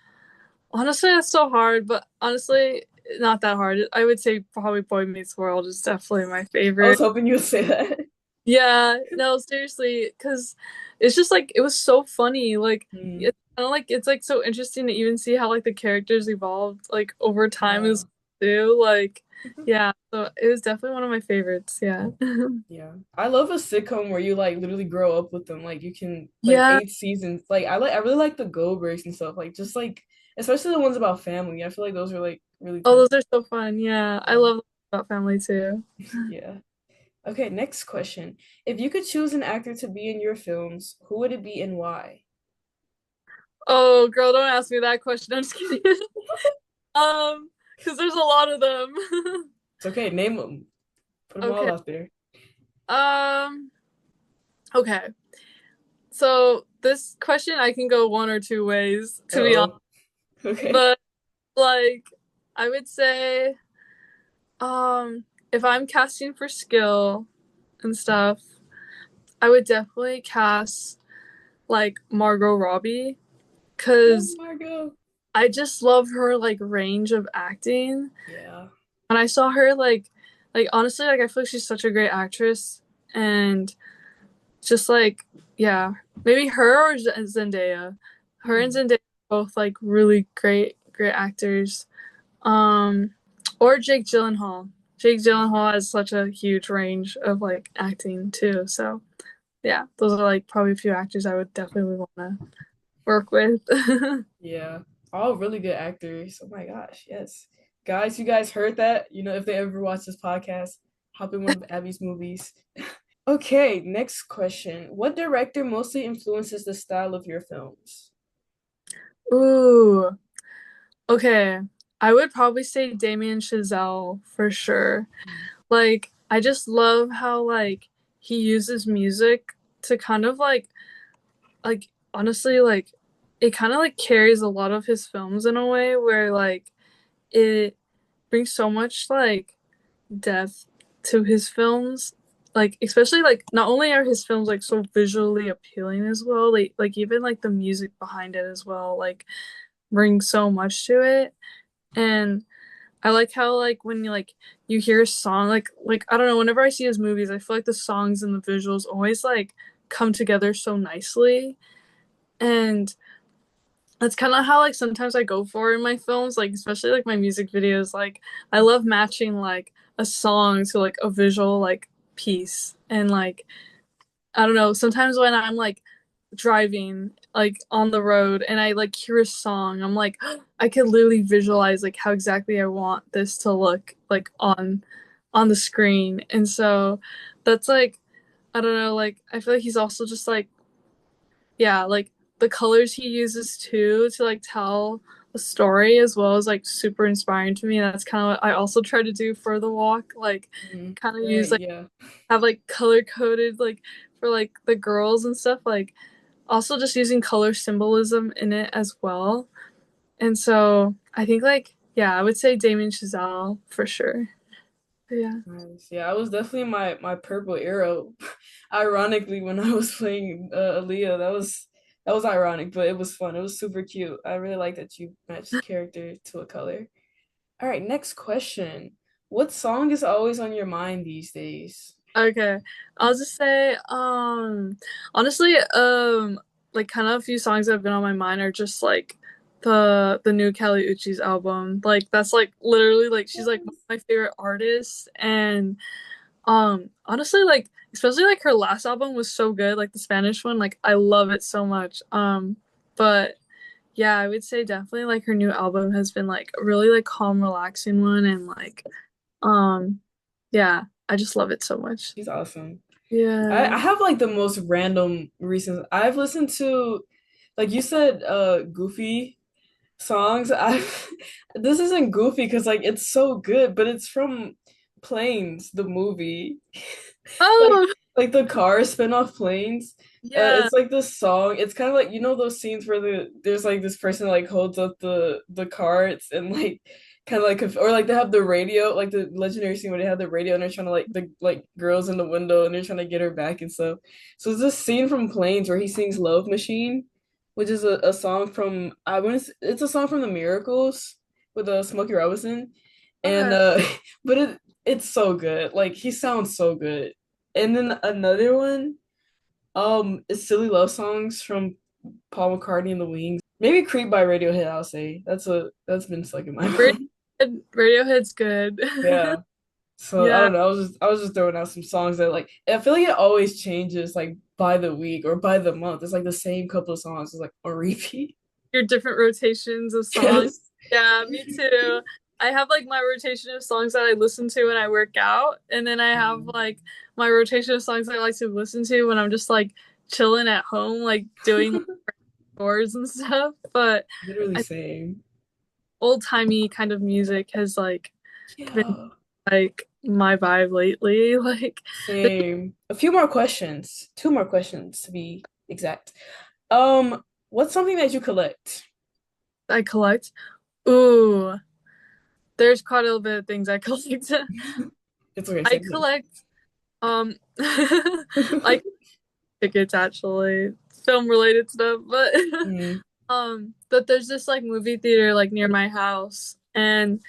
Speaker 2: honestly, that's so hard, but honestly, not that hard. I would say probably Boy Meets World is definitely my
Speaker 3: I was
Speaker 2: favorite.
Speaker 3: hoping you would say that.
Speaker 2: Yeah, no, seriously, because it's just like it was so funny. Like
Speaker 3: Hmm.
Speaker 2: it's kind of like it's like so interesting to even see how like the characters evolved like over time
Speaker 3: Yeah.
Speaker 2: as too. Like, yeah, so it was definitely one of my favorites. Yeah.
Speaker 3: Yeah. I love a sitcom where you like literally grow up with them. Like you can like
Speaker 2: Yeah.
Speaker 3: 8 seasons. Like I really like the Goldbergs and stuff. Like just like especially the ones about family. I feel like those are like really
Speaker 2: Oh,
Speaker 3: good.
Speaker 2: those are so fun. Yeah, I
Speaker 3: Yeah.
Speaker 2: love about family too.
Speaker 3: Yeah. Okay, next question. If you could choose an actor to be in your films, who would it be and why?
Speaker 2: Oh, girl, don't ask me that question. I'm just kidding. because there's a lot of them.
Speaker 3: It's okay. Name them. Put them all
Speaker 2: Okay.
Speaker 3: out there.
Speaker 2: Um. Okay. So this question I can go one or two ways, to be honest.
Speaker 3: Uh-oh. Okay.
Speaker 2: But like, I would say, if I'm casting for skill and stuff, I would definitely cast like Margot Robbie,
Speaker 3: Oh,
Speaker 2: because
Speaker 3: Margot.
Speaker 2: I just love her like range of acting.
Speaker 3: Yeah.
Speaker 2: And I saw her like honestly, like I feel like she's such a great actress, and just like yeah, maybe her or Zendaya. Her and
Speaker 3: Hmm.
Speaker 2: Zendaya are both like really great actors. Um, or Jake Gyllenhaal. Jake Gyllenhaal has such a huge range of like acting too. So yeah, those are like probably a few actors I would definitely want to work with.
Speaker 3: Yeah. All really good actors. Oh my gosh. Yes. Guys, you guys heard that? You know, if they ever watch this podcast, hop in one of Abby's movies. Okay, next question. What director mostly influences the style of your films?
Speaker 2: Ooh, okay. I would probably say Damien Chazelle for sure. Like, I just love how like he uses music to kind of like honestly like it kind of like carries a lot of his films in a way where like it brings so much like depth to his films. Like especially like not only are his films like so visually appealing as well, like even like the music behind it as well, like brings so much to it. And I like how like when you hear a song like I don't know, whenever I see his movies, I feel like the songs and the visuals always like come together so nicely. And that's kind of how like sometimes I go for in my films, like especially like my music videos. Like I love matching like a song to like a visual like piece. And like I don't know, sometimes when I'm like driving like on the road and I like hear a song, I'm like I could literally visualize like how exactly I want this to look like on the screen. And so that's like I don't know, like I feel like he's also just like yeah, like the colors he uses too to like tell a story as well is like super inspiring to me. And that's kind of what I also try to do for the walk, like
Speaker 3: Mhm.
Speaker 2: kind of use
Speaker 3: Right,
Speaker 2: like
Speaker 3: yeah.
Speaker 2: have like color coded like for like the girls and stuff, like also just using color symbolism in it as well. And so I think like yeah, I would say Damien Chazelle for sure. But yeah.
Speaker 3: Nice. Yeah, I was definitely in my purple era. Ironically, when I was playing Aaliyah, that was ironic, but it was fun. It was super cute. I really like that you matched character to a color. All right, next question. What song is always on your mind these days?
Speaker 2: Okay. I'll just say, honestly, like kind of a few songs that have been on my mind are just like the new Kali Uchis album. Like that's like literally like she's like one of my favorite artists. And honestly like especially like her last album was so good, like the Spanish one, like I love it so much. But yeah, I would say definitely like her new album has been like a really like calm, relaxing one. And like um yeah, I just love it so much.
Speaker 3: She's awesome. I
Speaker 2: Yeah.
Speaker 3: have like the most random recent. I've listened to, like you said, Goofy songs. I this isn't goofy because like it's so good, but it's from Planes, the movie. Like
Speaker 2: Oh,
Speaker 3: like the car spin-off Planes.
Speaker 2: yeah.
Speaker 3: It's like this song. It's kind of like those scenes where there's like this person like holds up the carts and like kind of like or like they have the radio, like the legendary scene where they have the radio and they're trying to like the like girls in the window and they're trying to get her back and stuff. So it's this scene from Planes where he sings Love Machine, which is a song from it's a song from The Miracles with Smokey Robinson. And
Speaker 2: Okay.
Speaker 3: but it's so good. Like he sounds so good. And then another one, is Silly Love Songs from Paul McCartney and the Wings. Maybe Creep by Radiohead, I'll say. That's been stuck in my mind.
Speaker 2: Radiohead's good.
Speaker 3: Yeah. So I
Speaker 2: Yeah,
Speaker 3: don't know. I was just throwing out some songs that like I feel like it always changes like by the week or by the month. It's like the same couple of songs. It's like on repeat.
Speaker 2: your different rotations of songs.
Speaker 3: Yes.
Speaker 2: Yeah, me too. I have like my rotation of songs that I listen to when I work out, and then I have
Speaker 3: Mm.
Speaker 2: like my rotation of songs I like to listen to when I'm just like chilling at home, like doing chores and stuff. But
Speaker 3: Literally
Speaker 2: I
Speaker 3: same.
Speaker 2: old-timey kind of music has like been
Speaker 3: Yeah.
Speaker 2: like my vibe lately. Like
Speaker 3: Same. A few more questions. Two more questions to be exact. What's something that you collect?
Speaker 2: I collect. Ooh, there's quite a little bit of things I collect.
Speaker 3: It's okay,
Speaker 2: I
Speaker 3: same here.
Speaker 2: collect like tickets actually, film related stuff, but
Speaker 3: Mm.
Speaker 2: but there's this like movie theater like near my house and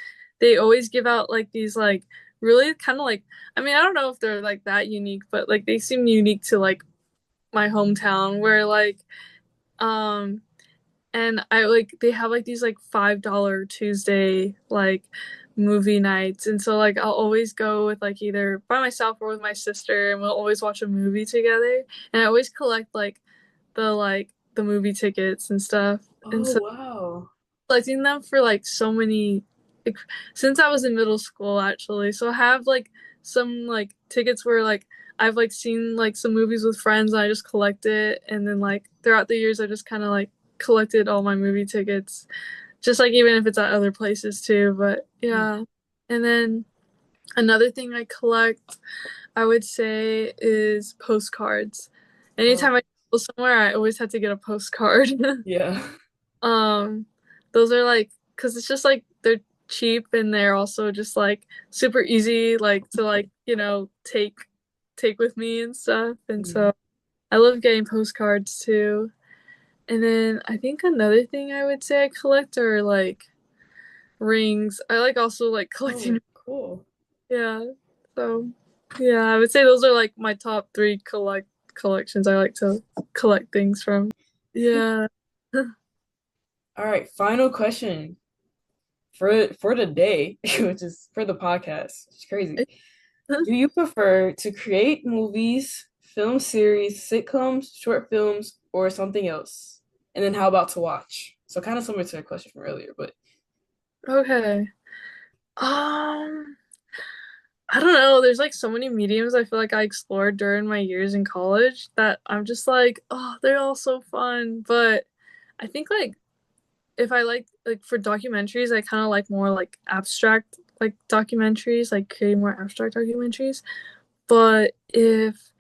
Speaker 2: they always give out like these like really kind of like I mean, I don't know if they're like that unique, but like they seem unique to like my hometown where like um and I like they have like these like $5 Tuesday like movie nights. And so like I'll always go with like either by myself or with my sister and we'll always watch a movie together. And I always collect like the movie tickets and stuff. And
Speaker 3: Oh,
Speaker 2: so
Speaker 3: wow.
Speaker 2: collecting them for like so many like, since I was in middle school actually. So I have like some like tickets where like I've like seen like some movies with friends and I just collect it and then like throughout the years I just kind of like collected all my movie tickets. Just like even if it's at other places too, but yeah. And then another thing I collect I would say is postcards.
Speaker 3: Oh,
Speaker 2: Anytime I go somewhere I always have to get a postcard.
Speaker 3: yeah.
Speaker 2: Um, those are like, cause it's just like they're cheap and they're also just like super easy, like to like, take with me and stuff. And
Speaker 3: Mm.
Speaker 2: so I love getting postcards too. And then I think another thing I would say I collect are like rings. I like also like
Speaker 3: Oh,
Speaker 2: collecting,
Speaker 3: cool.
Speaker 2: yeah. So yeah, I would say those are like my top three collections I like to collect things from. Yeah.
Speaker 3: All right, final question for the day, which is for the podcast. It's crazy. Do you prefer to create movies, film series, sitcoms, short films, or something else? And then how about to watch? So kind of similar to the question from earlier, but
Speaker 2: Okay. Um, I don't know. There's like so many mediums I feel like I explored during my years in college that I'm just like, oh, they're all so fun. But I think like if I like for documentaries, I kind of like more like abstract like documentaries, like creating more abstract documentaries. But if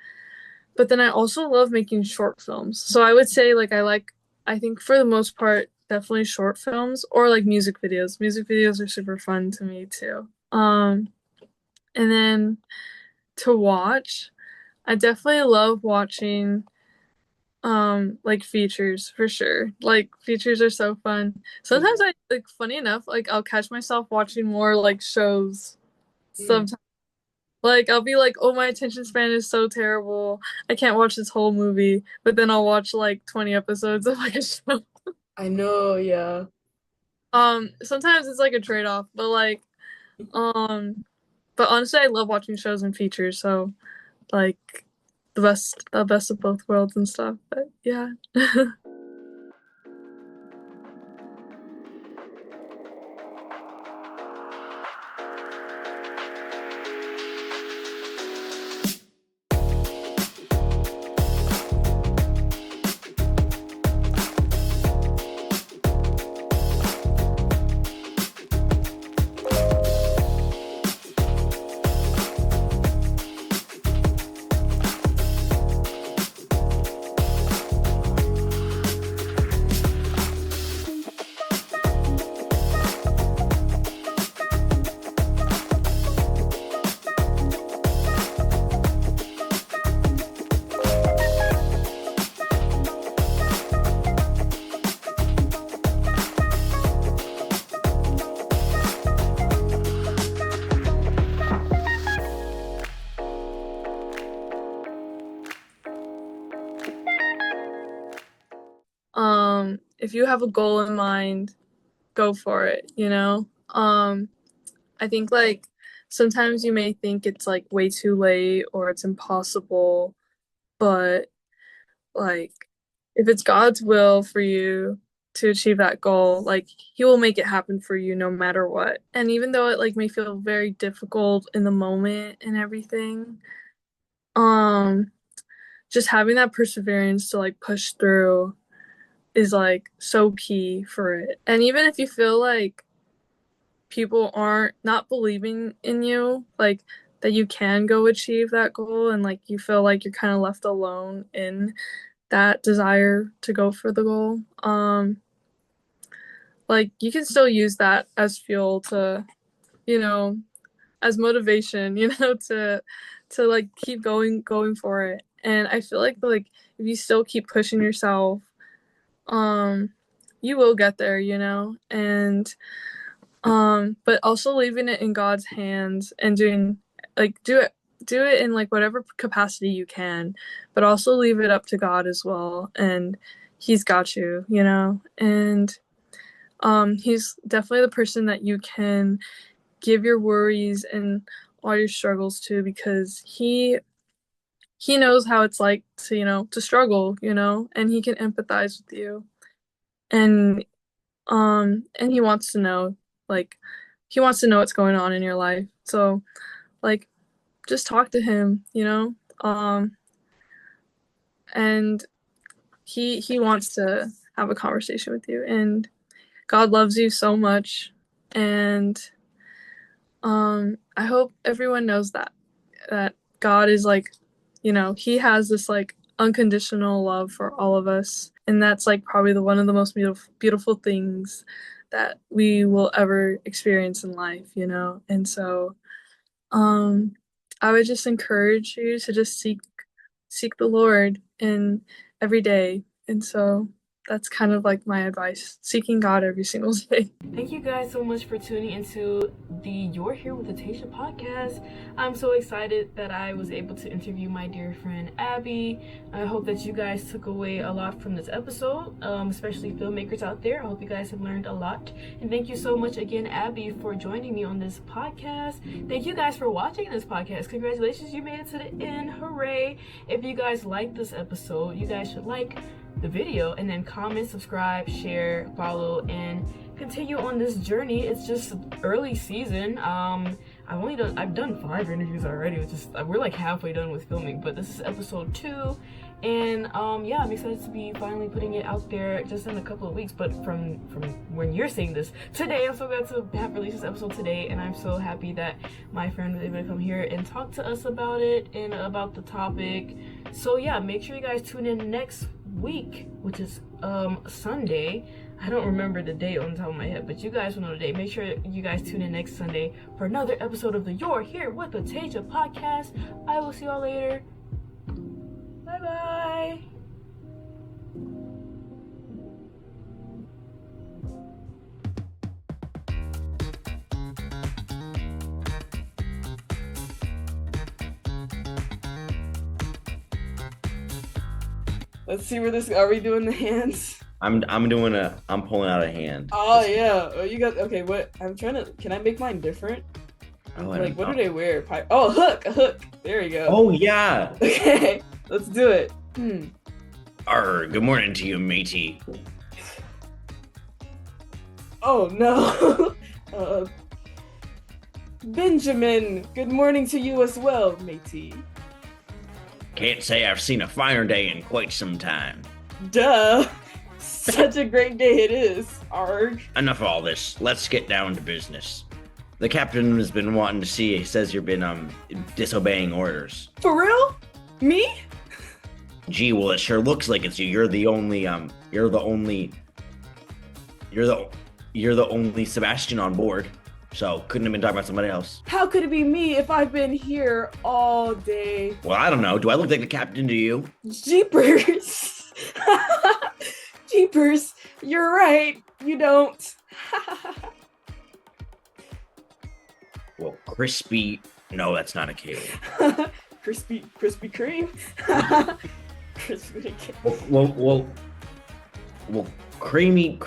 Speaker 2: but then I also love making short films. So I would say like I think for the most part definitely short films or like music videos. Music videos are super fun to me too. And then to watch, I definitely love watching like features for sure. Like features are so fun. Sometimes I like funny enough, like I'll catch myself watching more like shows
Speaker 3: mm,
Speaker 2: sometimes. Like I'll be like, "Oh, my attention span is so terrible. I can't watch this whole movie." But then I'll watch like 20 episodes of like a show.
Speaker 3: I know, yeah.
Speaker 2: Sometimes it's like a trade-off, but like um but honestly I love watching shows and features, so like the best of both worlds and stuff. But yeah. If you have a goal in mind, go for it, you know? I think like sometimes you may think it's like way too late or it's impossible, but like if it's God's will for you to achieve that goal, like he will make it happen for you no matter what. And even though it like may feel very difficult in the moment and everything, um just having that perseverance to like push through is like so key for it. And even if you feel like people aren't not believing in you, like that you can go achieve that goal, and like you feel like you're kind of left alone in that desire to go for the goal. Like you can still use that as fuel to, you know, as motivation, to like keep going for it. And I feel like if you still keep pushing yourself, you will get there, and but also leaving it in God's hands and doing like do it in like whatever capacity you can, but also leave it up to God as well, and he's got you, and he's definitely the person that you can give your worries and all your struggles to, because he knows how it's like to, to struggle, and he can empathize with you. And he wants to know, like, he wants to know what's going on in your life. So, like, just talk to him, and he wants to have a conversation with you, and God loves you so much. And I hope everyone knows that God is like, he has this like unconditional love for all of us, and that's like probably one of the most beautiful things that we will ever experience in life, and so I would just encourage you to just seek the Lord in every day. And so that's kind of like my advice, seeking God every single day.
Speaker 1: Thank you guys so much for tuning into the You're Here with Ataysia podcast. I'm so excited that I was able to interview my dear friend Abby. I hope that you guys took away a lot from this episode, especially filmmakers out there. I hope you guys have learned a lot. And thank you so much again, Abby, for joining me on this podcast. Thank you guys for watching this podcast. Congratulations, you made it to the end. Hooray. If you guys liked this episode, you guys should like the video and then comment, subscribe, share, follow, and continue on this journey. It's just early season. I've done 5 interviews already, which is we're like halfway done with filming, but this is episode 2. And yeah, I'm excited to be finally putting it out there just in a couple of weeks. But from when you're seeing this today, I'm so glad to have released this episode today, and I'm so happy that my friend was able to come here and talk to us about it and about the topic. So yeah, make sure you guys tune in next week, which is Sunday. I don't remember the date on the top of my head, but you guys will know the date. Make sure you guys tune in next Sunday for another episode of the You're Here with Ataysia podcast. I will see y'all later. Bye bye.
Speaker 3: Let's see where this. Are we doing the hands?
Speaker 4: I'm pulling out a hand.
Speaker 3: Oh yeah. Oh, you got okay. What? I'm trying to. Can I make mine different?
Speaker 4: Oh,
Speaker 3: like, what do they wear? Oh, a hook. There we go.
Speaker 4: Oh yeah.
Speaker 3: Okay, let's do it.
Speaker 4: Good morning to you, matey.
Speaker 3: Oh no. Benjamin, good morning to you as well, matey.
Speaker 4: Can't say I've seen a finer day in quite some time.
Speaker 3: Duh. Such a great day it is. Arg.
Speaker 4: Enough of all this. Let's get down to business. The captain has been wanting to see. He says you've been disobeying orders.
Speaker 3: For real? Me?
Speaker 4: Gee, well, it sure looks like it's you. You're the only Sebastian on board. So couldn't have been talking about somebody else.
Speaker 3: How could it be me if I've been here all day?
Speaker 4: Well, I don't know. Do I look like the captain to you?
Speaker 3: Jeepers. Jeepers. You're right. You don't.
Speaker 4: Well, crispy. No, that's not a cake.
Speaker 3: Crispy Kreme. Crispy.
Speaker 4: Well, creamy.